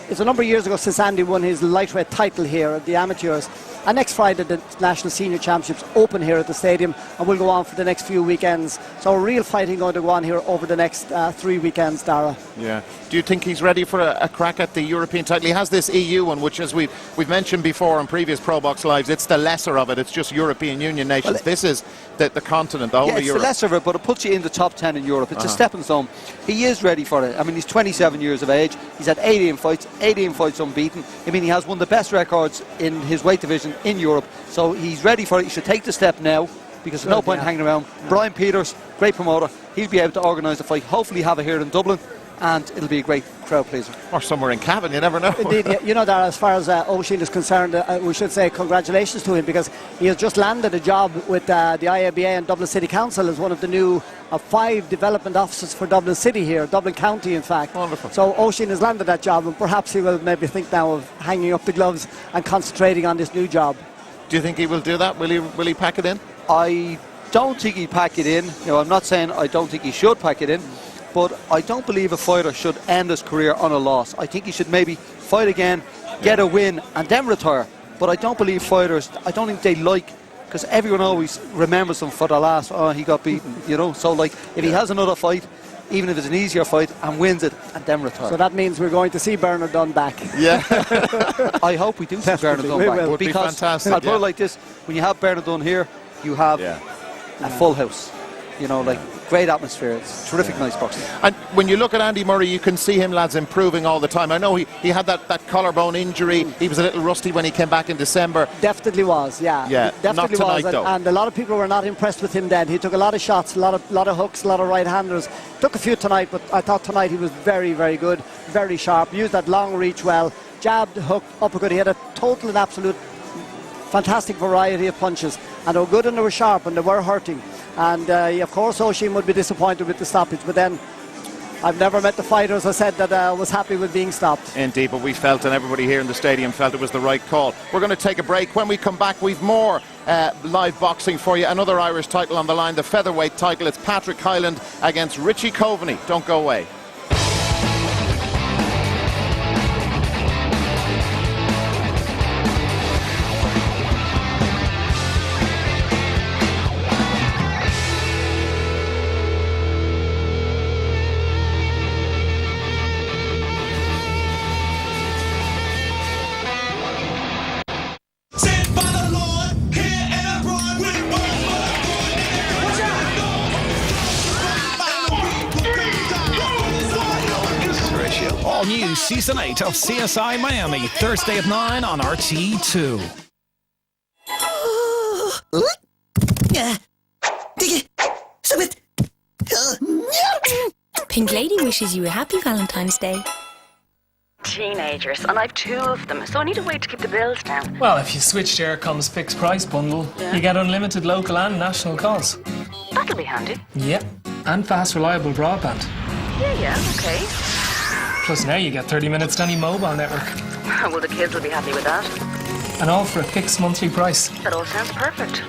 it's a number of years ago since Andy won his lightweight title here at the amateurs. And next Friday, the National Senior Championships open here at the stadium and will go on for the next few weekends. So real fighting going to go on here over the next 3 weekends, Dara. Yeah. Do you think he's ready for a crack at the European title? He has this EU one, which, as we've mentioned before on previous Pro Box Lives, it's the lesser of it. It's just European Union nations. Well, this is the continent, the whole of Europe. It's the lesser of it, but it puts you in the top 10 in Europe. It's a stepping stone. He is ready for it. I mean, he's 27 years of age. He's had 18 fights unbeaten. I mean, he has one of the best records in his weight division in Europe. So he's ready for it. He should take the step now, because there's no point hanging around. Brian Peters, great promoter. He'll be able to organise the fight. Hopefully have it here in Dublin, and it'll be a great crowd pleaser. Or somewhere in Cavan, you never know. Indeed, Dara, as far as Oisin is concerned, we should say congratulations to him, because he has just landed a job with the IABA and Dublin City Council as one of the new 5 development officers for Dublin City here, Dublin County in fact. Wonderful. So Oisin has landed that job, and perhaps he will maybe think now of hanging up the gloves and concentrating on this new job. Do you think he will do that? Will he pack it in? I don't think he'll pack it in. I'm not saying I don't think he should pack it in, but I don't believe a fighter should end his career on a loss. I think he should maybe fight again, get a win, and then retire. But I don't believe fighters, I don't think they because everyone always remembers them for the last, he got beaten, So, if he has another fight, even if it's an easier fight, and wins it, and then retire. So that means we're going to see Bernard Dunn back. Yeah. I hope we do see Bernard Dunn back. Would be fantastic. I'll put it like this, when you have Bernard Dunn here, you have a full house. Great atmosphere. It's terrific, nice boxing. And when you look at Andy Murray, you can see him, lads, improving all the time. I know he had that collarbone injury. He was a little rusty when he came back in December. Definitely was, yeah. Definitely not tonight, was. though. And a lot of people were not impressed with him then. He took a lot of shots, a lot of hooks, a lot of right-handers. Took a few tonight, but I thought tonight he was very, very good, very sharp. Used that long reach well. Jabbed, hooked, uppercut. He had a total and absolute fantastic variety of punches. And they were good and they were sharp and they were hurting. And of course Oisin would be disappointed with the stoppage, but then I've never met the fighter, as I said, that was happy with being stopped. Indeed, but we felt, and everybody here in the stadium felt, it was the right call. We're going to take a break. When we come back, we've more live boxing for you. Another Irish title on the line, the featherweight title. It's Patrick Hyland against Richie Coveney. Don't go away. New Season 8 of CSI Miami, Thursday at 9 on RT2. Pink Lady wishes you a happy Valentine's Day. Teenagers, and I've 2 of them, so I need a way to keep the bills down. Well, if you switch to Aircom's fixed price bundle, you get unlimited local and national calls. That'll be handy. Yep, and fast, reliable broadband. Yeah, okay. Plus now you get 30 minutes to any mobile network. Well, the kids will be happy with that. And all for a fixed monthly price. That all sounds perfect.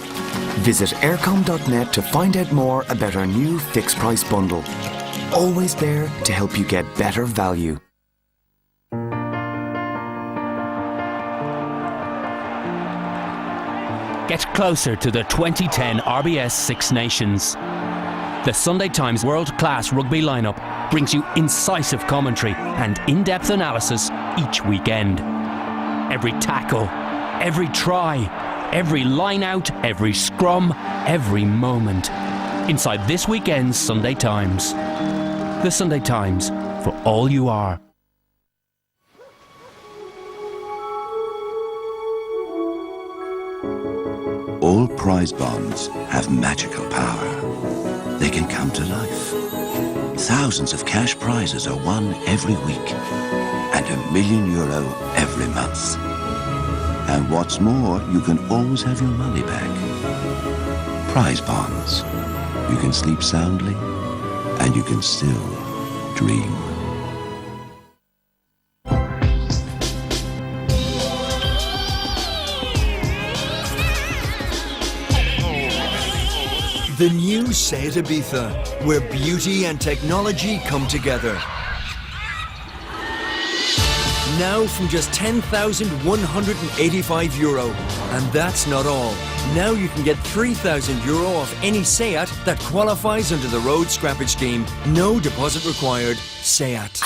Visit aircom.net to find out more about our new fixed price bundle. Always there to help you get better value. Get closer to the 2010 RBS Six Nations. The Sunday Times world-class rugby lineup brings you incisive commentary and in-depth analysis each weekend. Every tackle, every try, every line-out, every scrum, every moment. Inside this weekend's Sunday Times. The Sunday Times, for all you are. All prize bonds have magical power. They can come to life. Thousands of cash prizes are won every week, and €1 million every month. And what's more, you can always have your money back. Prize bonds. You can sleep soundly, and you can still dream. The new Seat Ibiza, where beauty and technology come together. Now from just €10,185. And that's not all. Now you can get €3,000 off any Seat that qualifies under the road scrappage scheme. No deposit required. Seat.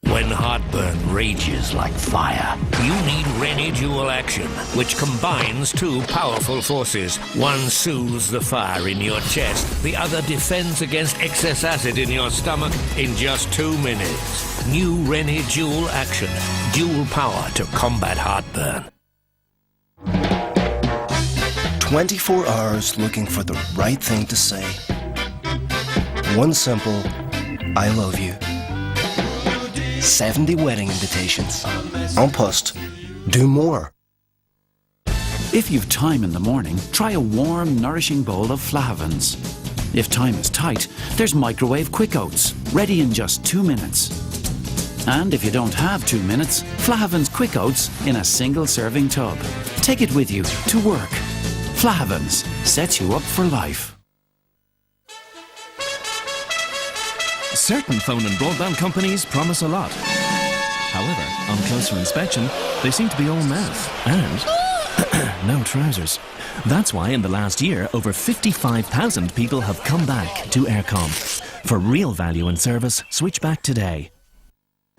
When heartburn rages like fire, you need Rene-Dual Action, which combines two powerful forces. One soothes the fire in your chest, the other defends against excess acid in your stomach in just 2 minutes. New Rene-Dual Action. Dual power to combat heartburn. 24 hours looking for the right thing to say. One simple, I love you. 70 wedding invitations. En poste. Do more. If you've time in the morning, try a warm, nourishing bowl of Flahavans. If time is tight, there's microwave quick oats, ready in just 2 minutes. And if you don't have 2 minutes, Flahavans quick oats in a single serving tub. Take it with you to work. Flahavans sets you up for life. Certain phone and broadband companies promise a lot. However, on closer inspection, they seem to be all mouth and no trousers. That's why in the last year, over 55,000 people have come back to Aircom. For real value and service, switch back today.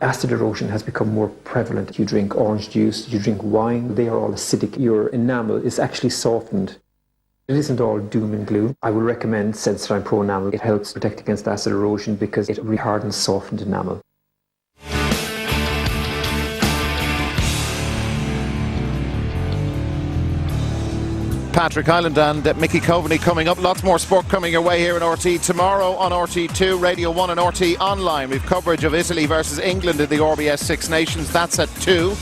Acid erosion has become more prevalent. You drink orange juice, you drink wine, they are all acidic. Your enamel is actually softened. It isn't all doom and gloom. I would recommend Sensodyne Pro Enamel. It helps protect against acid erosion because it rehardens softened enamel. Patrick Hyland and Mickey Coveney coming up. Lots more sport coming your way here in RT. Tomorrow on RT2, Radio 1 and RT Online. We've coverage of Italy versus England in the RBS Six Nations. That's at 2.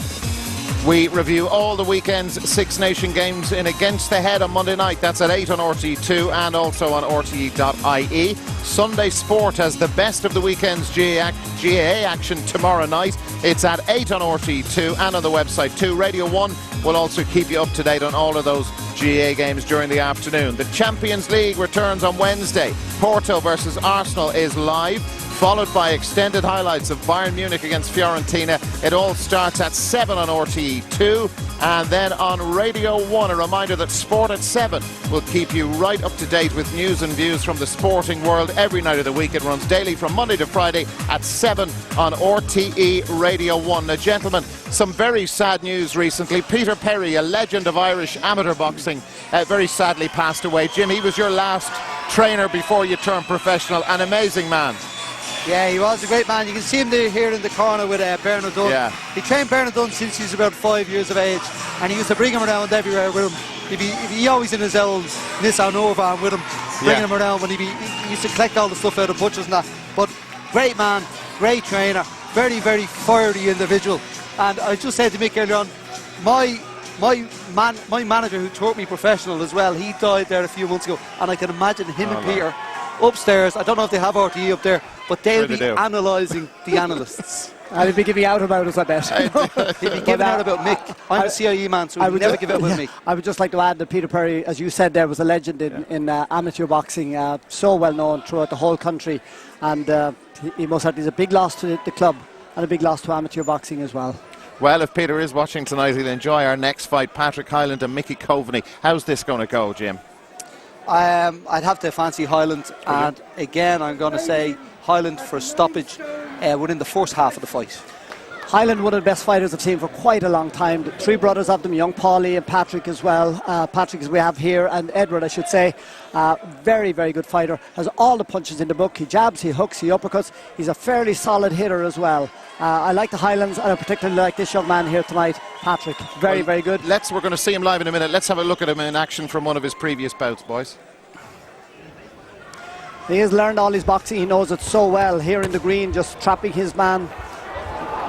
We review all the weekend's Six Nation games in Against the Head on Monday night. That's at 8 on RT2 and also on RTE.ie. Sunday Sport has the best of the weekend's GAA action tomorrow night. It's at 8 on RT2 and on the website too. Radio 1 will also keep you up to date on all of those GAA games during the afternoon. The Champions League returns on Wednesday. Porto versus Arsenal is live, followed by extended highlights of Bayern Munich against Fiorentina. It all starts at 7 on RTE2 and then on Radio 1. A reminder that Sport at 7 will keep you right up to date with news and views from the sporting world every night of the week. It runs daily from Monday to Friday at 7 on RTE Radio 1. Now, gentlemen, some very sad news recently. Peter Perry, a legend of Irish amateur boxing, very sadly passed away. Jim, he was your last trainer before you turned professional. An amazing man. Yeah, he was a great man. You can see him there here in the corner with Bernard Dunn. Yeah. He trained Bernard Dunn since he was about 5 years of age, and he used to bring him around everywhere with him. He always in his old Nissan Nova with him, bringing him around when he used to collect all the stuff out of butchers and that. But great man, great trainer, very, very fiery individual. And I just said to Mick earlier on, my manager who taught me professional as well, he died there a few months ago, and I can imagine him and Peter upstairs. I don't know if they have RTE up there, but they'll be analysing the analysts. I'll be giving out about us, I bet. He'll be giving out about Mick. I'm a CIE man, so he'll never give out with Mick. I would just like to add that Peter Perry, as you said there, was a legend in amateur boxing, so well known throughout the whole country, and he's a big loss to the club and a big loss to amateur boxing as well. Well, if Peter is watching tonight, he'll enjoy our next fight. Patrick Hyland and Mickey Coveney. How's this going to go, Jim? I'd have to fancy Hyland, and again I'm going to say Hyland for stoppage within the first half of the fight. Hyland, one of the best fighters I've seen for quite a long time. The three brothers of them, young Paulie and Patrick as well. Patrick, as we have here, and Edward, I should say. Very, very good fighter. Has all the punches in the book. He jabs, he hooks, he uppercuts. He's a fairly solid hitter as well. I like the Highlands, and I particularly like this young man here tonight, Patrick. Very, very good. We're going to see him live in a minute. Let's have a look at him in action from one of his previous bouts, boys. He has learned all his boxing. He knows it so well. Here in the green, just trapping his man.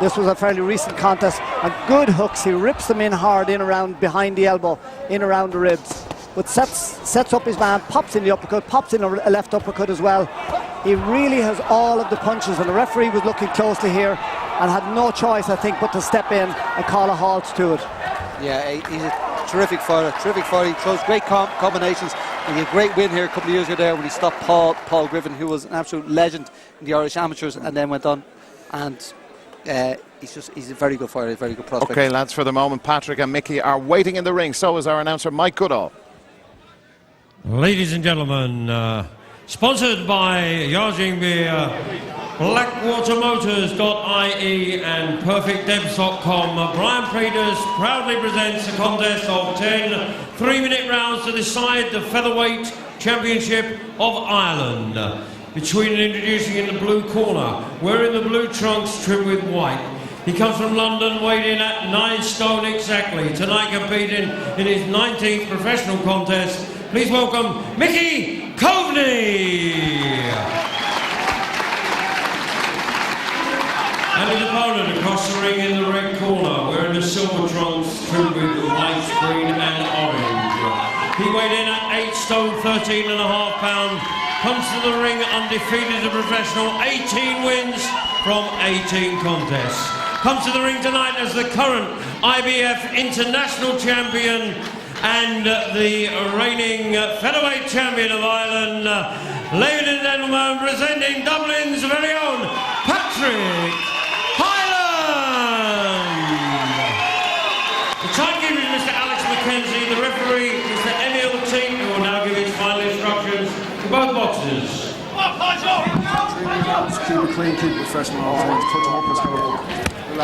This was a fairly recent contest. And good hooks. He rips them in hard, in around behind the elbow, in around the ribs. But sets up his man, pops in the uppercut, pops in a left uppercut as well. He really has all of the punches, and the referee was looking closely here and had no choice, I think, but to step in and call a halt to it. Yeah, he's a terrific fighter. He throws great combinations, and he had a great win here a couple of years ago there when he stopped Paul Griffin, who was an absolute legend in the Irish amateurs, and then went on. And he's a very good fighter, a very good prospect. Okay, lads, for the moment, Patrick and Mickey are waiting in the ring. So is our announcer, Mike Goodall. Ladies and gentlemen, sponsored by Yajing Beer, BlackwaterMotors.ie and PerfectDebs.com, Brian Predus proudly presents a contest of 10 3-minute rounds to decide the featherweight championship of Ireland. Between and introducing in the blue corner, wearing the blue trunks trimmed with white. He comes from London, weighed in at 9 stone exactly. Tonight competing in his 19th professional contest. Please welcome Mickey Coveney. And his opponent across the ring in the red corner, wearing the silver trunks trimmed with white, green and orange. He weighed in at 8 stone 13 and a half pounds. Comes to the ring undefeated as a professional, 18 wins from 18 contests. Comes to the ring tonight as the current IBF International Champion and the reigning featherweight champion of Ireland. Ladies and gentlemen, presenting Dublin's very own Patrick Hyland. The timekeeper is Mr. Alex McKenzie, the referee Mr. Emil Teague, who will now give his final instructions to both boxers. 3 rounds, keep it clean, keep it professional, always put them up as well. 10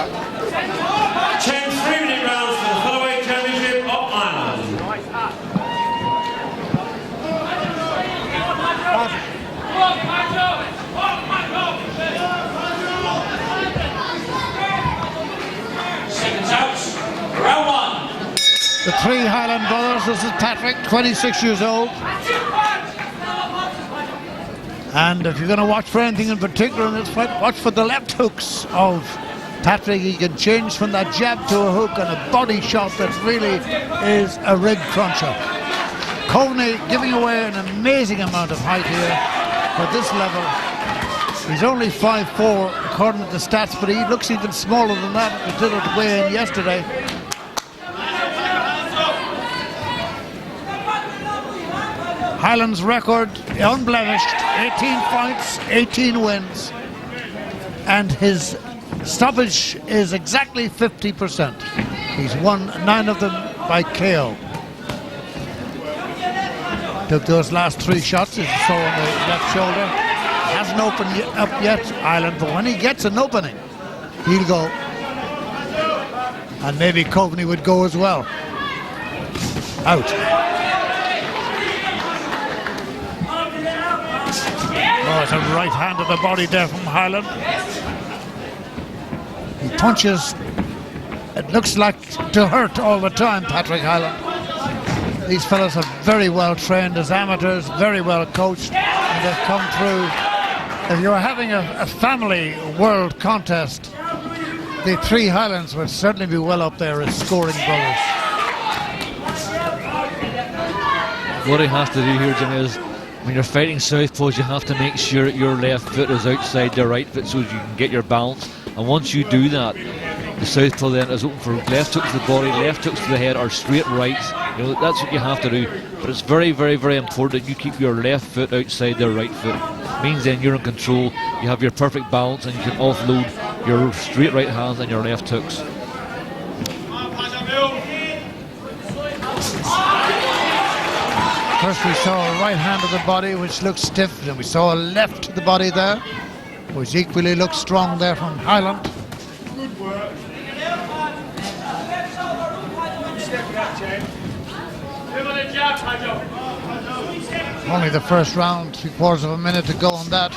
3-minute rounds for the featherweight championship of Ireland. Seconds out, round 1. The three Hyland brothers, this is Patrick, 26 years old. And if you're going to watch for anything in particular in this fight, watch for the left hooks of Patrick. He can change from that jab to a hook and a body shot that really is a rib cruncher. Coveney giving away an amazing amount of height here for this level. He's only 5'4" according to the stats, but he looks even smaller than that if he did it weigh-in yesterday. Hyland's record unblemished, 18 fights, 18 wins, and his stoppage is exactly 50%. He's won 9 of them by KO. Took those last 3 shots, as you saw on the left shoulder. Hasn't opened up yet, Hyland, but when he gets an opening, he'll go. And maybe Coveney would go as well. Out. Oh, it's a right hand to the body there from Hyland. He punches, it looks like to hurt all the time, Patrick Hyland. These fellas are very well trained as amateurs, very well coached, and they've come through. If you were having a family world contest, the three Hylands would certainly be well up there as scoring brothers. What he has to do here, Jimmy, is when you're fighting southpaws, you have to make sure that your left foot is outside the right foot so you can get your balance. And once you do that, the southpaw then is open for left hooks to the body, left hooks to the head, or straight rights. You know, that's what you have to do. But it's very, very, very important that you keep your left foot outside the right foot. It means then you're in control, you have your perfect balance, and you can offload your straight right hands and your left hooks. First we saw a right hand to the body which looked stiff, and we saw a left to the body there which equally looked strong there from Hyland. Only the first round, 3/4 of a minute to go on that.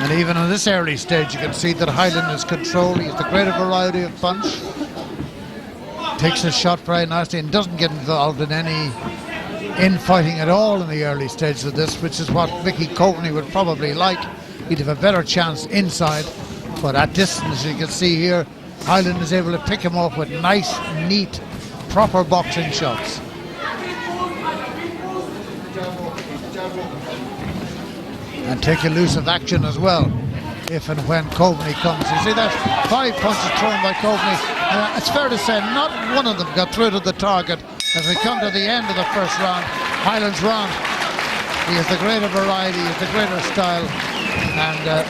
And even in this early stage, you can see that Hyland is control. He has the greater variety of punch. Takes his shot very nicely and doesn't get involved in any infighting at all in the early stages of this, which is what Mickey Coveney would probably like. He'd have a better chance inside, but at distance, you can see here, Hyland is able to pick him off with nice, neat, proper boxing shots. And take elusive action as well, if and when Coveney comes. You see that? 5 punches thrown by Coveney. It's fair to say not one of them got through to the target. As we come to the end of the first round, Hyland's round. He has the greater variety, he has the greater style, and it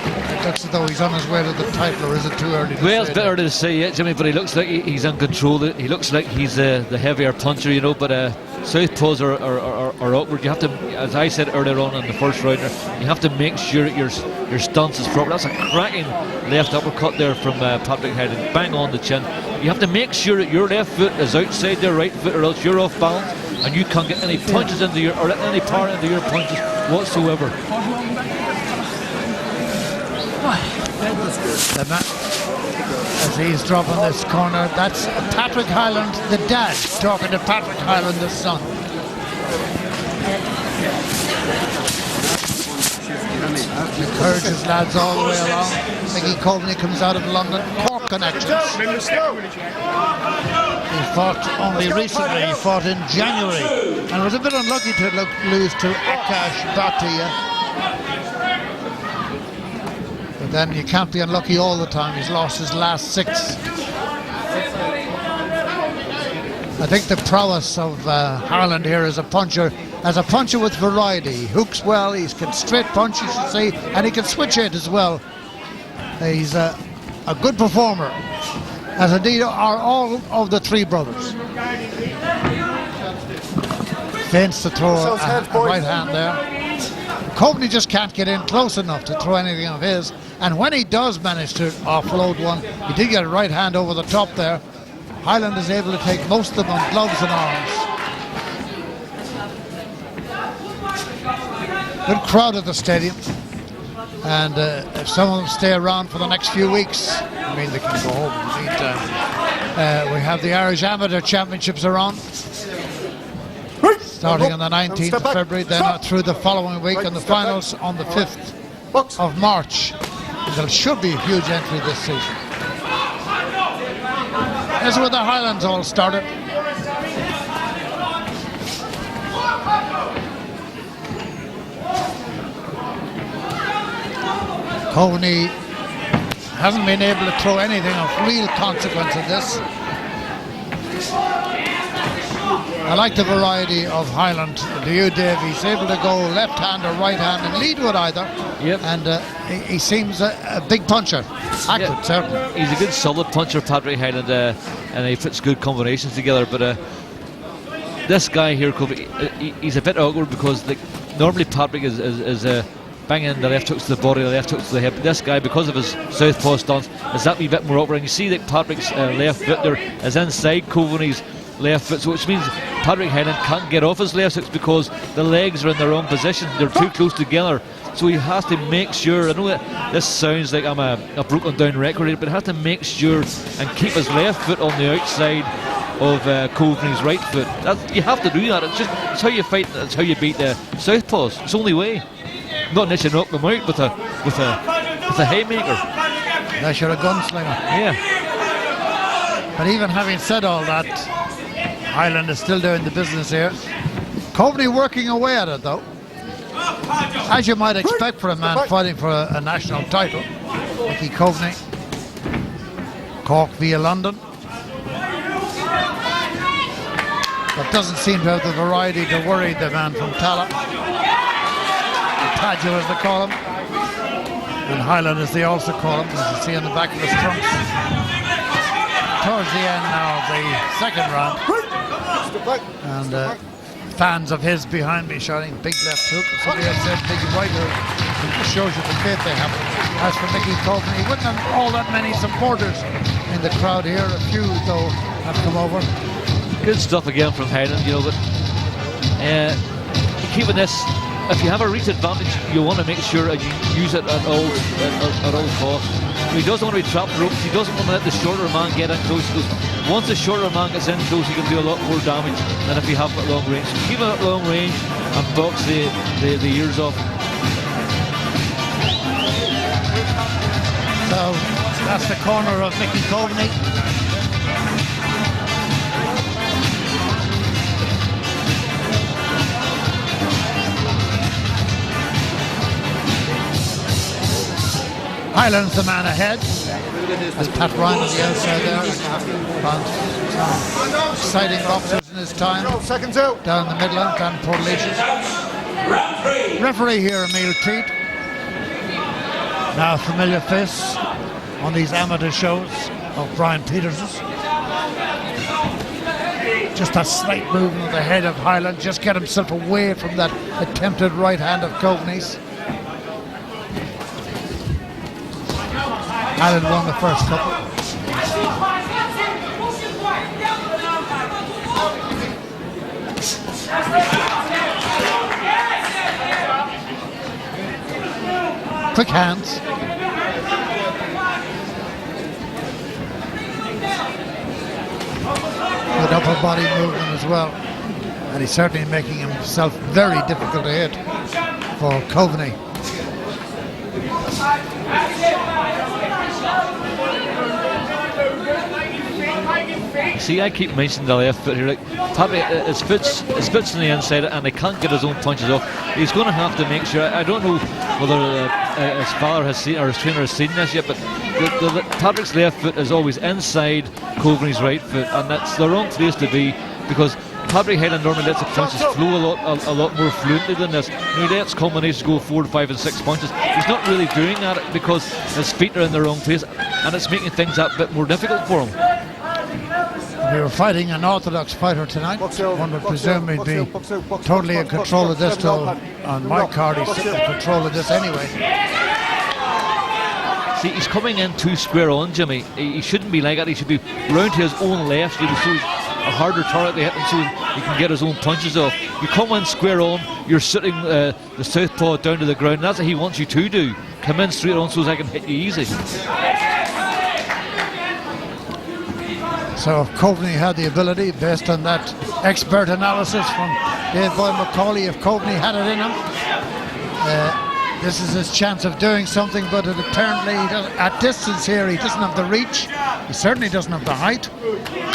looks as though he's on his way to the title, or is it too early to say? Well, it's better to say it, Jimmy, but he looks like he's in control. He looks like he's the heavier puncher, you know, but southpaws are awkward. You have to, as I said earlier on in the first round, you have to make sure that your stance is proper. That's a cracking left uppercut there from Patrick Hyland, bang on the chin. You have to make sure that your left foot is outside your right foot, or else you're off balance and you can't get any punches into your, or any power into your punches whatsoever. As he's dropping this corner, that's Patrick Hyland, the dad, talking to Patrick Hyland, the son. Encourages lads all the way along. Mickey Coveney comes out of London. Cork connections. He fought only recently. He fought in January and was a bit unlucky to lose to Akash Bhatia. But then you can't be unlucky all the time. He's lost his last 6. I think the prowess of Hyland here as a puncher with variety. He hooks well, he can straight punch, you should see, and he can switch it as well. He's a good performer, as indeed are all of the 3 brothers. Feints to throw a right hand there. Coveney just can't get in close enough to throw anything of his, and when he does manage to offload one, he did get a right hand over the top there. Hyland is able to take most of them on gloves and arms. Good crowd at the stadium, and if some of them stay around for the next few weeks, I mean, they can go home in the meantime. We have the Irish Amateur Championships are on, starting on the 19th of February, then through the following week, and the finals on the 5th of March. And there should be a huge entry this season. This is where the Highlands all started. Coveney hasn't been able to throw anything of real consequence in this. I like the variety of Hyland. Do you, Dave? He's able to go left hand or right hand and lead with either. Yep. And he seems a big puncher. Accurate, certainly. He's a good solid puncher, Patrick Hyland, and he puts good combinations together. But this guy here, he's a bit awkward because normally Patrick is banging the left hooks to the body, the left hooks to the hip. This guy, because of his southpaw stance, is that wee bit more awkward. And you see that Patrick's left foot there is inside Coveney's left foot, so which means Patrick Hyland can't get off his left hooks because the legs are in the wrong position. They're too close together. So he has to make sure, I know that this sounds like I'm a broken down record here, but he has to make sure and keep his left foot on the outside of Coveney's right foot. You have to do that. It's how you fight, it's how you beat the southpaws. It's the only way. Not unless you knock them out with a haymaker. Unless you're a gunslinger. Yeah. But even having said all that, Hyland is still doing the business here. Coveney working away at it though, as you might expect for a man fighting for a national title. Mickey Coveney, Cork via London, but doesn't seem to have the variety to worry the man from Tala. Tadjo as they call him, and Hyland as they also call him, as you see on the back of his trunks. Towards the end now of the second round, and fans of his behind me shouting big left hook, somebody else said big right hook. It just shows you the faith they have. As for Mickey Coveney, he wouldn't have all that many supporters in the crowd here. A few, though, have come over. Good stuff again from Hyland, you know, but keeping this, if you have a reach advantage, you want to make sure you use it at all costs. He doesn't want to be trapped ropes. He doesn't want to let the shorter man get in close. Because once the shorter man gets in close, he can do a lot more damage than if you have it at long range. So keep it at long range and box the ears off. So that's the corner of Mickey Coveney. Hyland's the man ahead. As Pat Ryan on the outside there. Found some exciting boxers in his time. Down the Midland and Portlaoise. Referee here, Emil Teat. Now familiar face on these amateur shows of Brian Peters's. Just a slight movement of the head of Hyland. Just get himself away from that attempted right hand of Coveney's. Hyland won the first couple. Quick hands. Good upper body movement as well. And he's certainly making himself very difficult to hit for Coveney. See, I keep mentioning the left foot here. Like, probably his foot's on the inside and he can't get his own punches off. He's going to have to make sure. I don't know whether his father has seen or his trainer has seen this yet, but Patrick's left foot is always inside Coveney's right foot, and that's the wrong place to be because Patrick Hyland normally lets the punches flow a lot more fluently than this. He lets combinations go 4, 5 and 6 punches. He's not really doing that because his feet are in the wrong place and it's making things that bit more difficult for him. We were fighting an orthodox fighter tonight. One would presume he'd be totally in control of this, though on my card he's in control of this anyway. See, he's coming in too square on, Jimmy. He shouldn't be like that. He should be round to his own left. You know, so a harder target to hit him so he can get his own punches off. You come in square on, you're sitting the southpaw down to the ground. That's what he wants you to do. Come in straight on so I can hit you easy. So if Coveney had the ability, based on that expert analysis from Dave Boyle McCauley, if Coveney had it in him, this is his chance of doing something, but apparently at distance here he doesn't have the reach. He certainly doesn't have the height.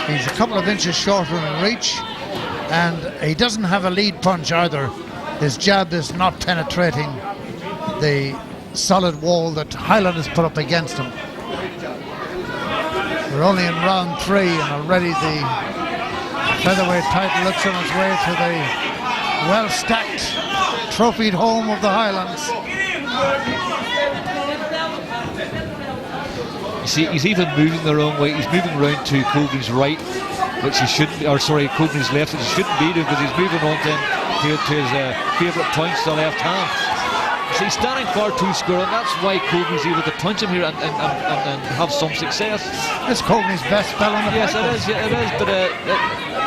He's a couple of inches shorter in reach, and he doesn't have a lead punch either. His jab is not penetrating the solid wall that Hyland has put up against him. We're only in round 3 and already the featherweight title looks on its way to the well-stacked trophied home of the Highlands. You see, he's even moving the wrong way. He's moving round to Coveney's right, which he shouldn't, or sorry, Coveney's left, which he shouldn't be doing because he's moving on to his favourite points, the left hand. So he's standing far too square, and that's why Coveney's able to punch him here and have some success. It's Coveney's best spell on the Yes, it is. Yeah, it is. But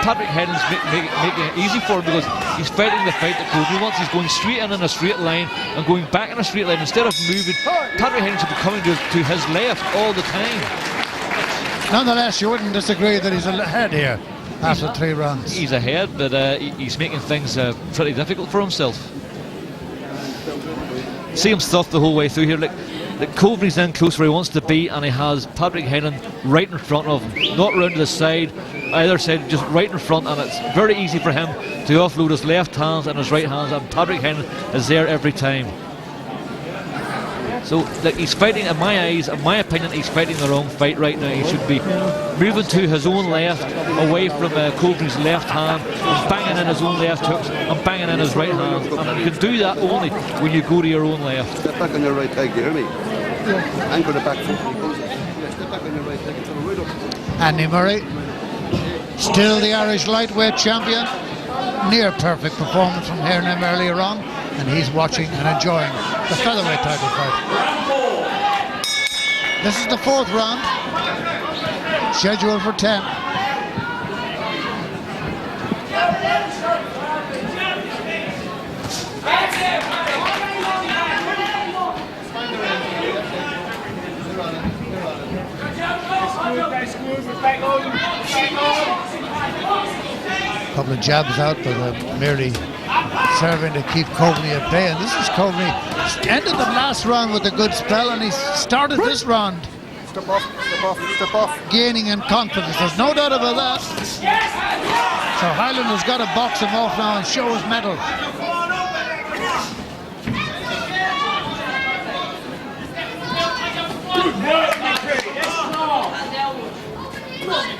Patrick Hyland's making it easy for him because he's fighting the fight that Coveney wants. He's going straight in a straight line and going back in a straight line instead of moving. Patrick Hyland should be coming to his left all the time. Nonetheless, you wouldn't disagree that he's ahead here after 3 rounds. He's ahead, but he's making things pretty difficult for himself. See him stuffed the whole way through here. Like Coveney's in close where he wants to be, and he has Patrick Hyland right in front of him, not round to the side, either side, just right in front, and it's very easy for him to offload his left hands and his right hands, and Patrick Hyland is there every time. So like, he's fighting, in my eyes, in my opinion, he's fighting the wrong fight right now. He should be moving to his own left, away from Coveney's left hand, and banging in his own left hooks and banging in his right hand. And you can do that only when you go to your own left. Step back on your right leg, do you hear me? Yeah. Anchor the back foot when he comes in. Yeah, step back on your right leg and come right up. Andy Murray, still the Irish lightweight champion. Near perfect performance from Hernham earlier on, and he's watching and enjoying the featherweight title fight. This is the 4th round, scheduled for 10. Couple of jabs out, but merely serving to keep Coveney at bay. And this is Coveney. Ended the last round with a good spell, and he started this round. Step off, step off, step off. Gaining in confidence. There's no doubt about that. So Hyland has got to box him off now and show his mettle.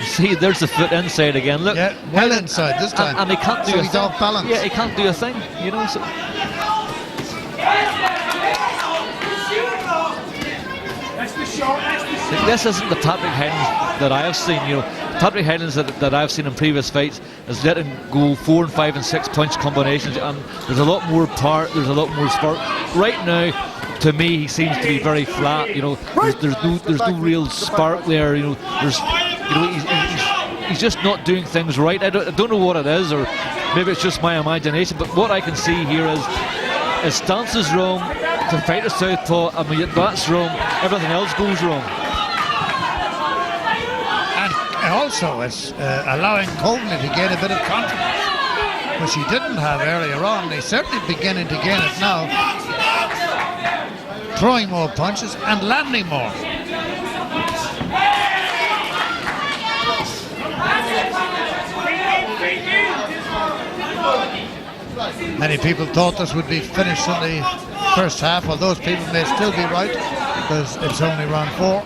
See, there's the foot inside again. Look, yeah, well inside this time. And he can't do so a he's thing. off balance. Yeah, he can't do a thing. You know. So. This isn't the Patrick Hyland that I have seen. You know, Patrick Hyland that I've seen in previous fights is letting go 4 and 5 and 6 punch combinations, and there's a lot more power. There's a lot more spark. Right now, to me, he seems to be very flat. You know, there's no real spark there. You know, he's just not doing things right. I don't know what it is, or maybe it's just my imagination. But what I can see here is his stance is wrong to fight a southpaw, and when that's wrong, everything else goes wrong. And also, it's allowing Coveney to gain a bit of confidence, which he didn't have earlier on. He's certainly beginning to gain it now. Throwing more punches and landing more. Many people thought this would be finished in the first half. Well, those people may still be right, because it's only round 4.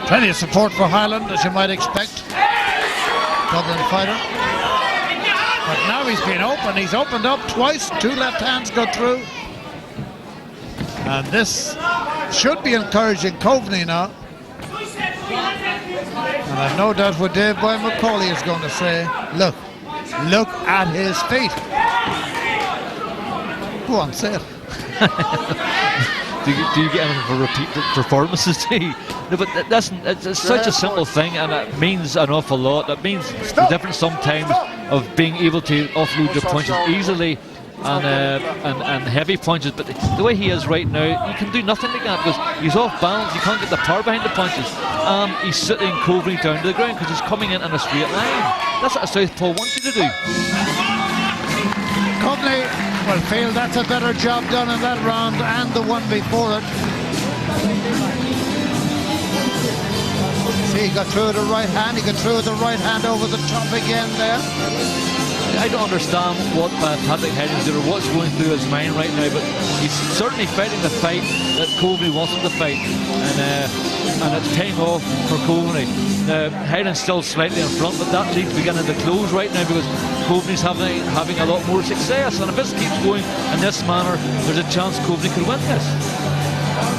Plenty of support for Hyland, as you might expect. Dublin fighter. But now he's been open. He's opened up twice. 2 left hands go through. And this should be encouraging Coveney now. And I've no doubt what Dave Boy McCauley is going to say. Look at his feet. Go on, say it. Do you get anything for repeat performances? No, but it's such a simple thing, and it means an awful lot. It means the difference sometimes of being able to offload your punches easily and heavy punches. But the way he is right now, you can do nothing like that, because he's off balance. You can't get the power behind the punches. He's sitting Coveney down to the ground because he's coming in a straight line. That's what a southpaw wants you to do. Coveney will feel that's a better job done in that round and the one before it. See, he got through with the right hand. He got through with the right hand over the top again there. I don't understand what Patrick Hyland's doing or what's going through his mind right now, but he's certainly fighting the fight that Coveney wants him to fight, and it's paying off for Coveney. Hyland's still slightly in front, but that lead's beginning to close right now because Coveney's having a lot more success, and if this keeps going in this manner, there's a chance Coveney could win this.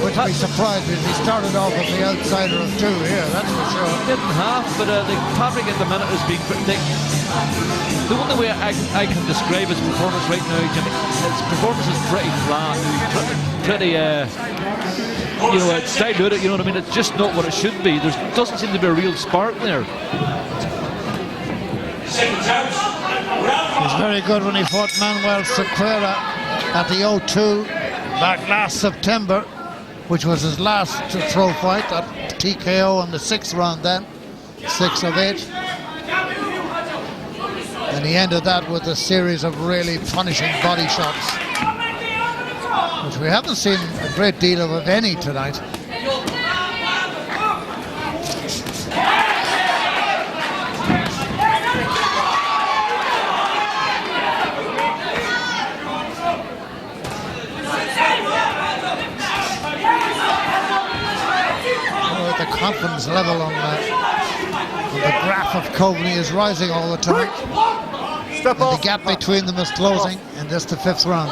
Wouldn't be surprised if he started off with the outsider of 2 here, that's for sure. Didn't have, but Patrick at the minute is being pretty. The only way I can describe his performance right now, Jimmy, his performance is pretty flat, pretty you know, it's diluted, you know what I mean? It's just not what it should be. There doesn't seem to be a real spark there. He's very good when he fought Manuel Sequeira at the O2 back last September, which was his last throw fight, that TKO in the 6th round then, 6 of 8. And he ended that with a series of really punishing body shots, which we haven't seen a great deal of any tonight. The confidence level on the graph of Coveney is rising all the time. And the gap between them is closing in this, the 5th round.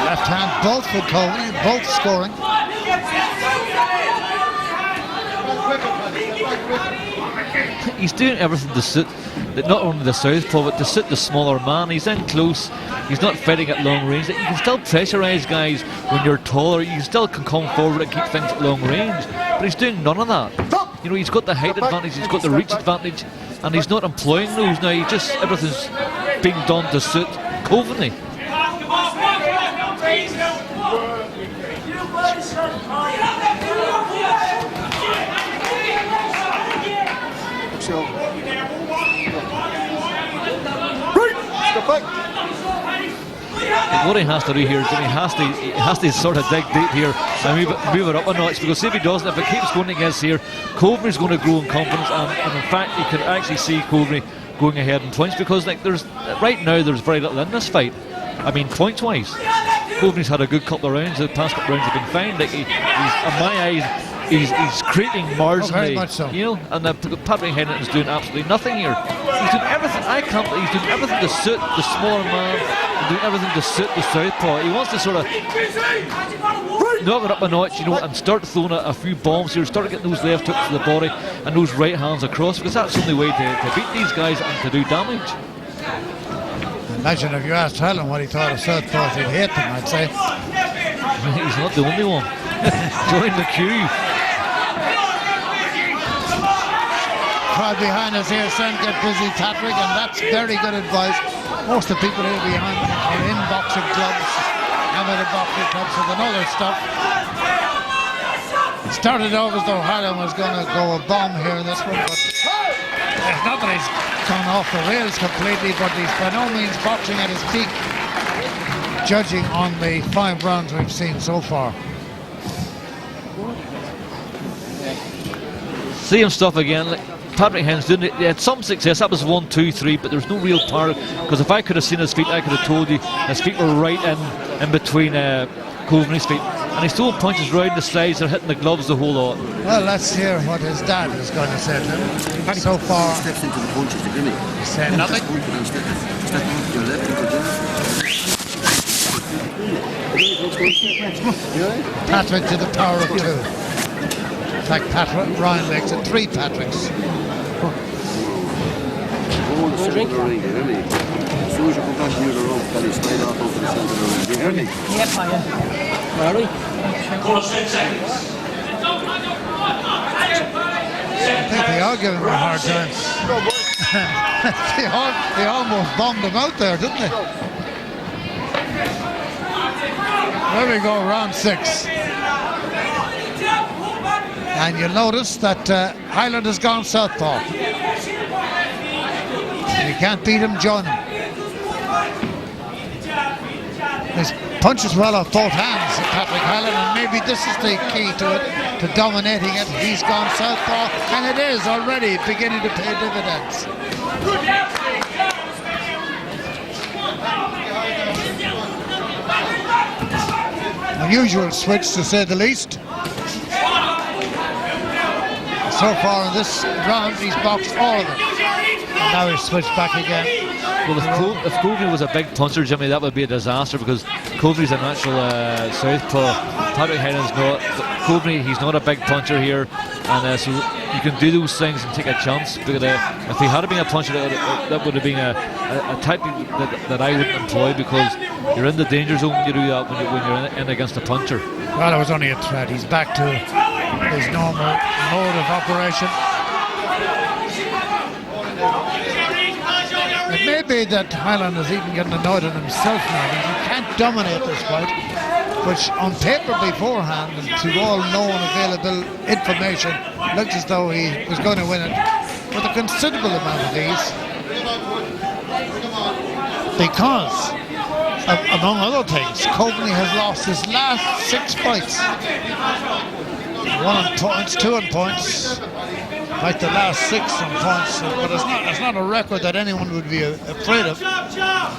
Left hand, both for Coveney, both scoring. He's doing everything to suit not only the southpaw but to suit the smaller man. He's in close, he's not fighting at long range. You can still pressurise guys when you're taller, you still can come forward and keep things at long range, but he's doing none of that. You know, he's got the height advantage, he's got the reach advantage, and he's not employing those now. He just, everything's being done to suit Coveney. What he has to do here is he has to sort of dig deep here and move it up a notch, because if he doesn't, if it keeps going against here, Coveney's going to grow in confidence, and in fact you can actually see Coveney going ahead in points, because like right now there's very little in this fight. I mean, points wise, Coveney's had a good couple of rounds. The past couple of rounds have been fine. Like he's in my eyes, he's creeping marginally, very much so. You know, and Patrick Hyland is doing absolutely nothing here. He's doing everything. He's doing everything to suit the smaller man, and doing everything to suit the southpaw. He wants to sort of knock it up a notch, you know, and start throwing a few bombs here, start getting those left hooks to the body and those right hands across, because that's the only way to beat these guys and to do damage. Imagine if you asked Hyland what he thought of southpaws, he'd hate them, I'd say. He's not the only one. Join the queue. Crowd behind us here saying get busy, Patrick, and that's very good advice. Most of the people here behind are in boxing clubs, amateur boxing clubs, so they know their stuff. It started off as though Hyland was going to go a bomb here in this one, but it's not that he's gone off the rails completely, but he's by no means boxing at his peak, judging on the 5 rounds we've seen so far. Same stuff again. Like Patrick Hyland's doing it. He had some success. That was 1, 2, 3, but there's no real power. Because if I could have seen his feet, I could have told you his feet were right in between Coveney's feet. And he's throwing punches round the sides. They're hitting the gloves the whole lot. Well, let's hear what his dad is going to say to him. So far, steps into the punches, you hear me? He said nothing. Step off to your left, Patrick to the power of 2. In fact, Ryan makes it 3 Patricks. Hold the center of the ring, you hear me? As soon as you come back near the rope, belly straight off over the center of the ring, you hear me? Yep, I am. Where are we? Call us 10 seconds. I think they are giving him a hard time. they almost bombed him out there, didn't they? There we go, round 6. And you'll notice that Hyland has gone southpaw. You can't beat him, John. He punches well off both hands, Patrick Hyland, and maybe this is the key to it, to dominating it. He's gone southpaw, and it is already beginning to pay dividends. Unusual switch, to say the least. So far in this round, he's boxed all of them. And now he's switched back again. Well, if Coveney was a big puncher, Jimmy, that would be a disaster, because Coveney's a natural southpaw. Patrick Hyland's not. Coveney, he's not a big puncher here, and so you can do those things and take a chance. Because if he had been a puncher, that would have been a type that I wouldn't employ, because you're in the danger zone when you do that, when you're in against a puncher. Well, it was only a threat. He's back to his normal mode of operation. It may be that Hyland is even getting annoyed at himself now. He can't dominate this fight, which on paper beforehand and to all known available information looked as though he was going to win it with a considerable amount of ease. Because, among other things, Coveney has lost his last 6 fights. 1 on points, 2 on points, like the last 6 on points, but it's not a record that anyone would be afraid of.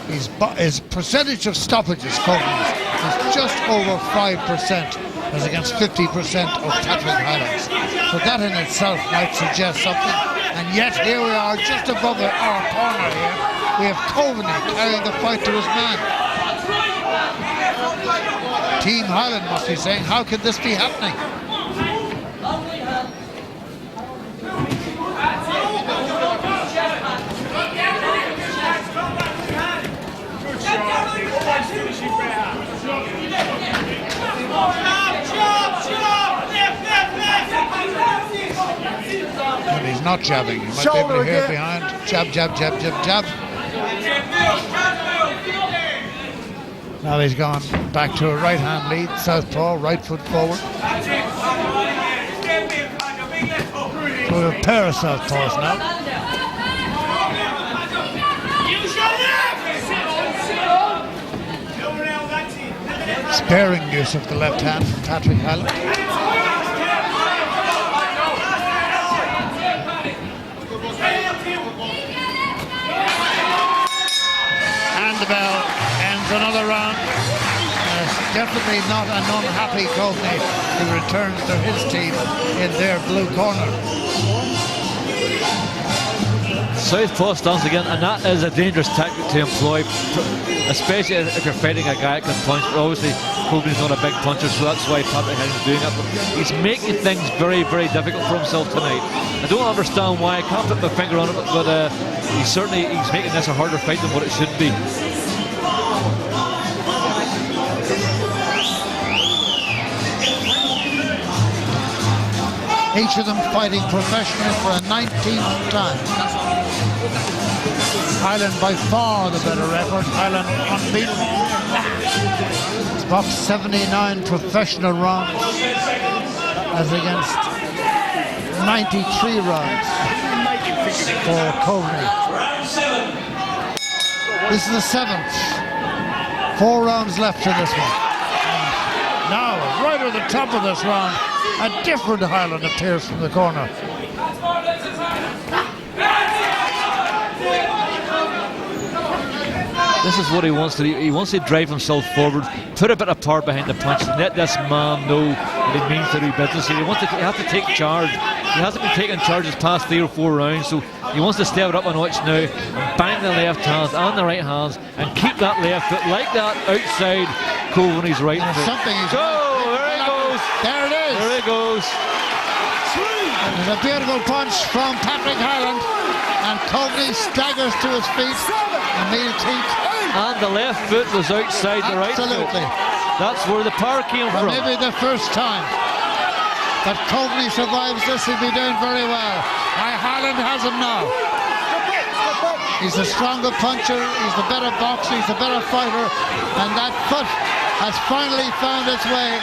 His percentage of stoppages, Coveney's, is just over 5%, as against 50% of Patrick Hyland's. So that in itself might suggest something. And yet here we are, just above our corner here. We have Coveney carrying the fight to his man. Team Hyland must be saying, how can this be happening? And he's not jabbing. He might be able to hear it behind. Jab, jab, jab, jab, jab. Now he's gone back to a right-hand lead. Southpaw, right foot forward. We have a pair of southpaws now. Sparing use of the left hand from Patrick Hyland. And the bell ends another round. Definitely not an unhappy Coveney who returns to his team in their blue corner. Southpaw stance again, and that is a dangerous tactic to employ, especially if you're fighting a guy that can punch. But obviously, Coveney's not a big puncher, so that's why Patrick Hyland's doing it. But he's making things very, very difficult for himself tonight. I don't understand why. I can't put my finger on it, but he's making this a harder fight than what it should be. Each of them fighting professionally for a 19th time. Hyland by far the better record. Hyland unbeaten. He's boxed 79 professional rounds as against 93 rounds for Coveney. This is the 7th. 4 rounds left in this one. And now, right at the top of this round, a different Hyland appears from the corner. This is what he wants to do. He wants to drive himself forward, put a bit of power behind the punch, let this man know what it means to do business here. He has to take charge. He hasn't been taking charges past 3 or 4 rounds, so he wants to step it up a notch now and bang the left hands and the right hands and keep that left foot like that outside Coveney's right foot. Something is there he goes. There it is. There he goes. There's a beautiful punch from Patrick Hyland, and Coveney staggers to his feet. And the left foot was outside the right foot. Absolutely. That's where the power came from. Maybe the first time that Coveney survives this, he'll be doing very well. Hyland has him now. He's the stronger puncher, he's the better boxer, he's the better fighter, and that foot has finally found its way.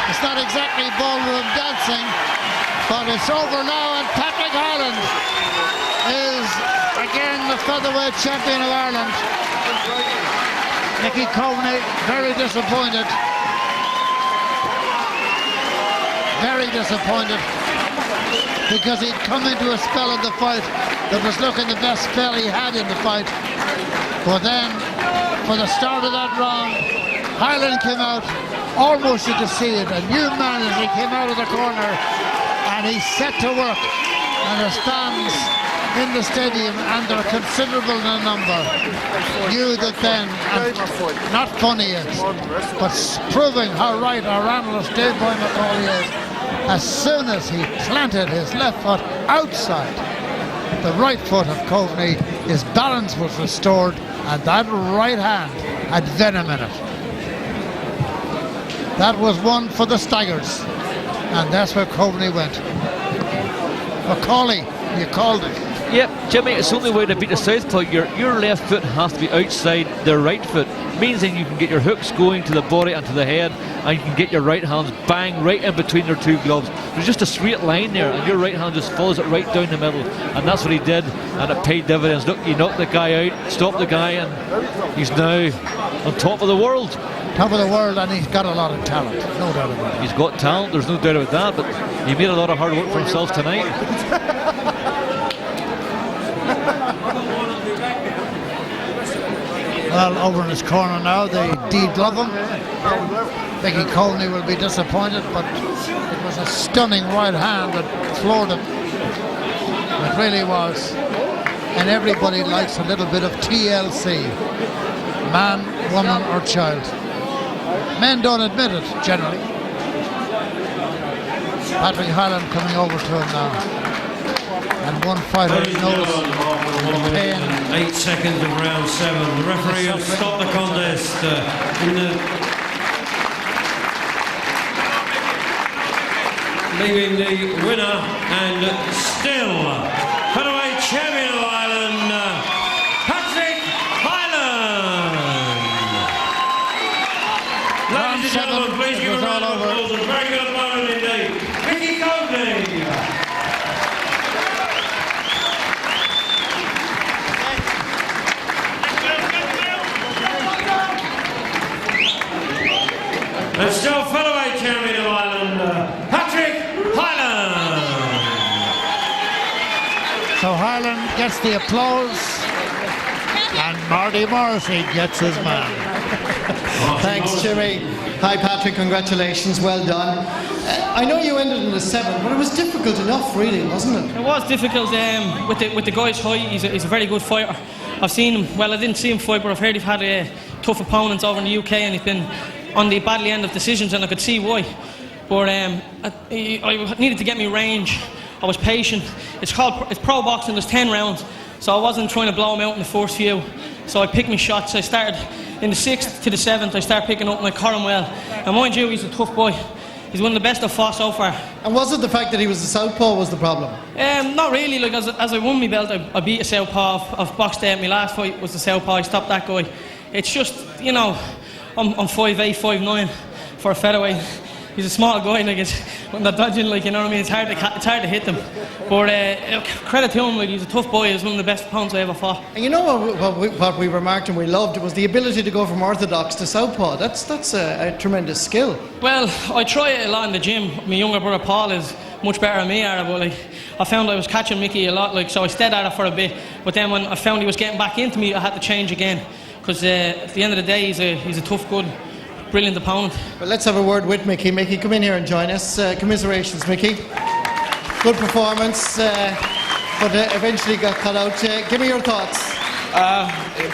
It's not exactly ballroom dancing, but it's over now, and Patrick Hyland is again the featherweight champion of Ireland. Mickey Coveney very disappointed. Very disappointed because he'd come into a spell in the fight that was looking the best spell he had in the fight. But then, for the start of that round, Hyland came out, almost you could see it, a new man as he came out of the corner, and he set to work, and the stands in the stadium, and they're considerable in number, knew that then, and not funny is, but proving how right our analyst Dave Boy McCauley is, as soon as he planted his left foot outside the right foot of Coveney, his balance was restored, and that right hand had venom in it. That was one for the staggers, and that's where Coveney went. McCauley, you called it. Yep, Jimmy, it's the only way to beat the southpaw. Your left foot has to be outside the right foot. Means that you can get your hooks going to the body and to the head, and you can get your right hands bang right in between your two gloves. There's just a straight line there, and your right hand just follows it right down the middle, and that's what he did, and it paid dividends. Look, he knocked the guy out, stopped the guy, and he's now on top of the world. Top of the world, and he's got a lot of talent, no doubt about it. He's got talent, there's no doubt about that, but he made a lot of hard work for himself tonight. Well, over in his corner now, they de-glove him. Mickey Coveney will be disappointed, but it was a stunning right hand that floored him. It really was. And everybody likes a little bit of TLC. Man, woman or child. Men don't admit it, generally. Patrick Hyland coming over to him now. And one fighter knows the pain. 8 seconds of round 7. The referee has stopped the contest leaving the winner and still featherweight champion of Ireland, Patrick Hyland. Ladies and gentlemen, please give a round of applause. A very good opponent indeed. Mickey Coveney. And still featherweight champion of Ireland, Patrick Hyland. So Hyland gets the applause, and Marty Morrissey gets his man. Thanks, Jimmy. Hi, Patrick. Congratulations. Well done. I know you ended in the 7th, but it was difficult enough, really, wasn't it? It was difficult with the guy's height. He's a very good fighter. I've seen him. Well, I didn't see him fight, but I've heard he's had tough opponents over in the UK, and he's been on the badly end of decisions, and I could see why. But I needed to get me range. I was patient. It's pro boxing. There's 10 rounds, so I wasn't trying to blow him out in the first few. So I picked my shots. I started in the 6th to the 7th. I started picking up, and I caught him well. And mind you, he's a tough boy. He's one of the best I've fought so far. And was it the fact that he was a southpaw was the problem? Not really. Like as I won my belt, I beat a southpaw. I've boxed out. My last fight was the southpaw. I stopped that guy. It's just, you know, I'm 5'8", 5'9" for a featherweight. He's a small guy, like when they're dodging, like, you know what I mean. It's hard to hit them. But credit to him, like, he's a tough boy. He's one of the best opponents I ever fought. And you know what we remarked and we loved was the ability to go from orthodox to southpaw. That's a tremendous skill. Well, I try it a lot in the gym. My younger brother Paul is much better than me at it, but like I found I was catching Mickey a lot, like, so I stayed at it for a bit. But then when I found he was getting back into me, I had to change again. Because at the end of the day, he's a tough, good, brilliant opponent. Well, let's have a word with Mickey. Mickey, come in here and join us. Commiserations, Mickey. Good performance, but eventually got cut out. Give me your thoughts.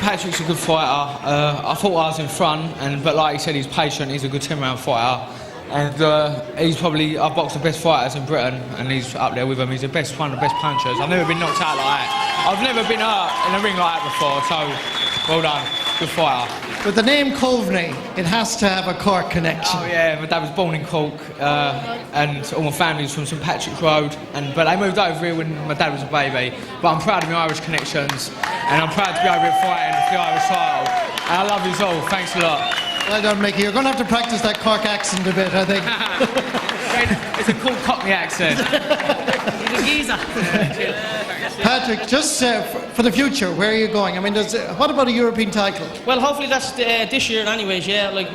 Patrick's a good fighter. I thought I was in front, but like he said, he's patient. He's a good 10-round fighter. And he's probably, I've boxed the best fighters in Britain, and he's up there with them. He's the best, one of the best punchers. I've never been knocked out like that. I've never been hurt in a ring like that before, so well done. Good fighter. With the name Coveney, it has to have a Cork connection. Oh yeah, my dad was born in Cork, and all my family's from St Patrick's Road, but they moved over here when my dad was a baby. But I'm proud of my Irish connections, and I'm proud to be over here fighting for the Irish title. And I love you all. Thanks a lot. Well done, Mickey. You're going to have to practice that Cork accent a bit, I think. It's a cool Cockney accent. He's a geezer. Patrick, just for the future, where are you going? I mean, what about a European title? Well, hopefully that's this year anyways, yeah. Like,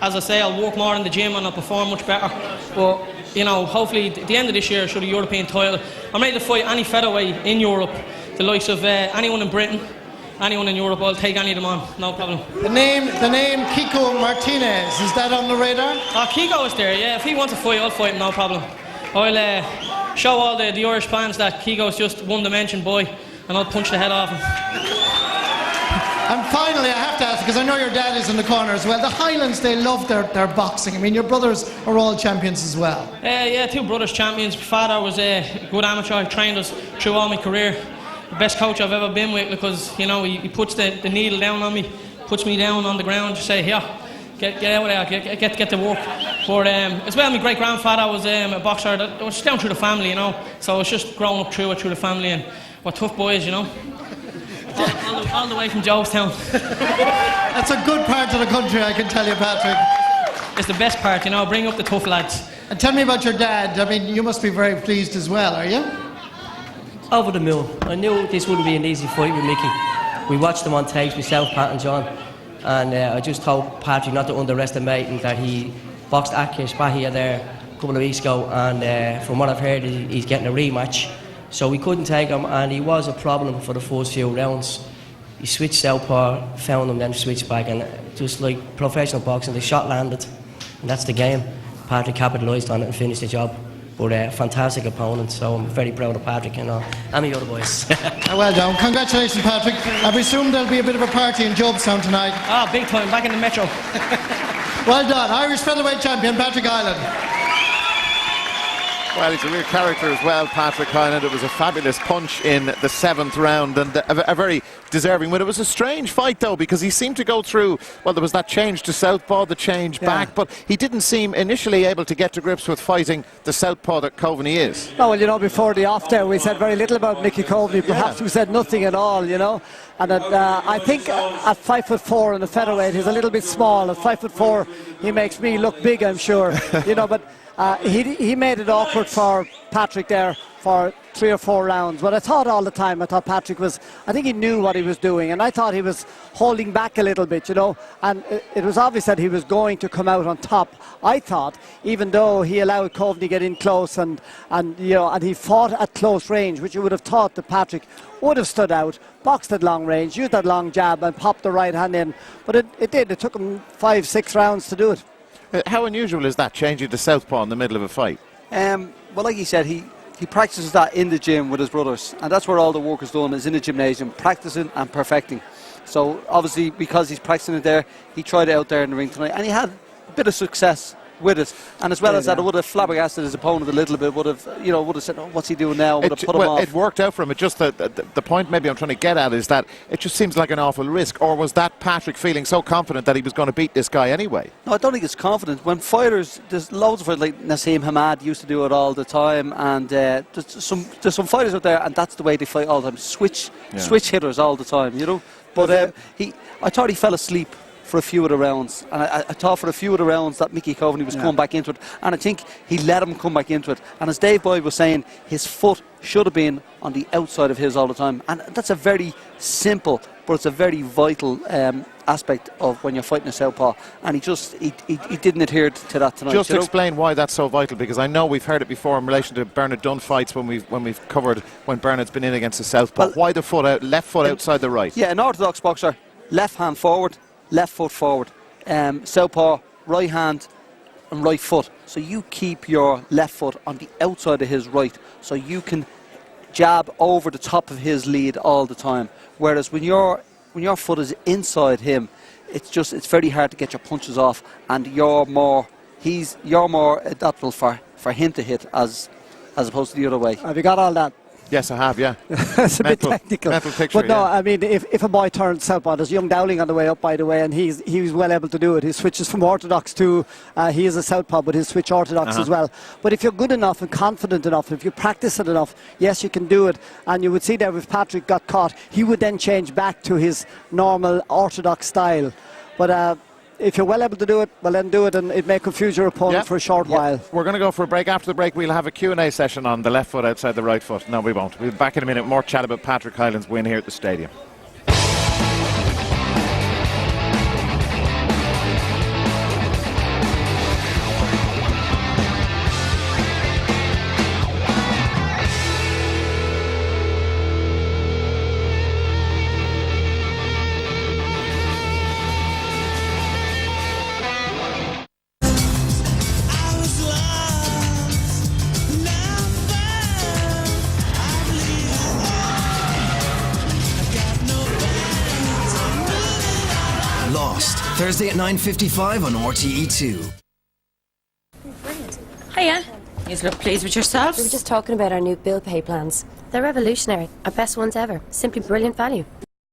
as I say, I'll work more in the gym and I'll perform much better. But, you know, hopefully at the end of this year, should a European title. I'm ready to fight any featherweight in Europe. The likes of anyone in Britain, anyone in Europe, I'll take any of them on, no problem. The name Kiko Martinez, is that on the radar? Kiko is there, yeah. If he wants to fight, I'll fight him, no problem. I'll show all the Irish fans that Kiko's just one-dimension boy, and I'll punch the head off him. And finally, I have to ask, because I know your dad is in the corner as well, the Highlands, they love their boxing. I mean, your brothers are all champions as well. Yeah, 2 brothers champions. My father was a good amateur, trained us through all my career. The best coach I've ever been with, because, you know, he puts the needle down on me, puts me down on the ground, just say, here, get out of there, get to work. But as well, my great grandfather was a boxer. That was down through the family, you know. So it's just growing up through the family, and we're tough boys, you know. All the way from Jonestown. That's a good part of the country, I can tell you, Patrick. It's the best part, you know. Bring up the tough lads. And tell me about your dad. I mean, you must be very pleased as well, are you? Over the moon. I knew this wouldn't be an easy fight with Mickey. We watched him on tapes, myself, Pat and John, and I just told Patrick not to underestimate him, that he boxed Akish Bahia there a couple of weeks ago, and from what I've heard, he's getting a rematch. So we couldn't take him, and he was a problem for the first few rounds. He switched southpaw, found him, then switched back, and just like professional boxing, the shot landed, and that's the game. Patrick capitalised on it and finished the job. But a fantastic opponent, so I'm very proud of Patrick and the other boys. Well done. Congratulations, Patrick. I presume there'll be a bit of a party in Jobstown tonight. Big time, back in the metro. Well done. Irish featherweight champion, Patrick Hyland. Well, he's a real character as well, Patrick Hyland. It was a fabulous punch in the 7th round and a very deserving win. It was a strange fight, though, because he seemed to go through, well, there was that change to southpaw, the change back, but he didn't seem initially able to get to grips with fighting the southpaw that Coveney is. No, well, you know, before the off there, we said very little about Mickey Coveney. Perhaps we said nothing at all, you know. And I think at 5'4" in the featherweight, he's a little bit small. At 5'4", he makes me look big, I'm sure. You know, but he made it awkward for Patrick there for 3 or 4 rounds. But I thought all the time, I think he knew what he was doing, and I thought he was holding back a little bit, you know, and it was obvious that he was going to come out on top. I thought, even though he allowed Coveney to get in close and you know, and he fought at close range, which you would have thought that Patrick would have stood out, boxed at long range, used that long jab and popped the right hand in, but it did. It took him 5-6 rounds to do it. How unusual is that, changing to southpaw in the middle of a fight? Well, like he said, he practices that in the gym with his brothers, and that's where all the work is done, is in the gymnasium, practicing and perfecting. So obviously, because he's practicing it there, he tried it out there in the ring tonight, and he had a bit of success with it. And as well as that, it would have flabbergasted his opponent a little bit. Would have said, "Oh, what's he doing now?" Would have put him off. It worked out for him. It just the point maybe I'm trying to get at is that it just seems like an awful risk. Or was that Patrick feeling so confident that he was going to beat this guy anyway? No, I don't think it's confident. When fighters, there's loads of fighters like Nassim Hamad used to do it all the time, and there's some fighters out there, and that's the way they fight all the time. Switch hitters all the time, you know. But I thought he fell asleep for a few of the rounds, and I thought for a few of the rounds that Mickey Coveney was coming back into it, and I think he let him come back into it. And as Dave Boyd was saying, his foot should have been on the outside of his all the time, and that's a very simple, but it's a very vital aspect of when you're fighting a southpaw, and he didn't adhere to that tonight. Just explain why that's so vital, because I know we've heard it before in relation to Bernard Dunn fights when we've covered when Bernard's been in against a southpaw. Why the left foot outside the right? Yeah, an orthodox boxer, left hand forward, left foot forward, southpaw, right hand and right foot. So you keep your left foot on the outside of his right, so you can jab over the top of his lead all the time. Whereas when your foot is inside him, it's very hard to get your punches off, and you're more adaptable for him to hit as opposed to the other way. Have you got all that? Yes, I have, yeah. It's a bit technical. Mental picture, but no, I mean, if a boy turns southpaw, there's young Dowling on the way up, by the way, and he was well able to do it. He switches from orthodox to, he is a southpaw, but he'll switch orthodox as well. But if you're good enough and confident enough, if you practice it enough, yes, you can do it. And you would see there if Patrick got caught, he would then change back to his normal orthodox style. But if you're well able to do it, well then do it, and it may confuse your opponent for a short while. We're going to go for a break. After the break, we'll have a Q&A session on the left foot outside the right foot. No, we won't. We'll be back in a minute. More chat about Patrick Hyland's win here at the stadium. Thursday at 9:55 on RTE2. Hiya. You look pleased with yourselves? We were just talking about our new bill pay plans. They're revolutionary. Our best ones ever. Simply brilliant value.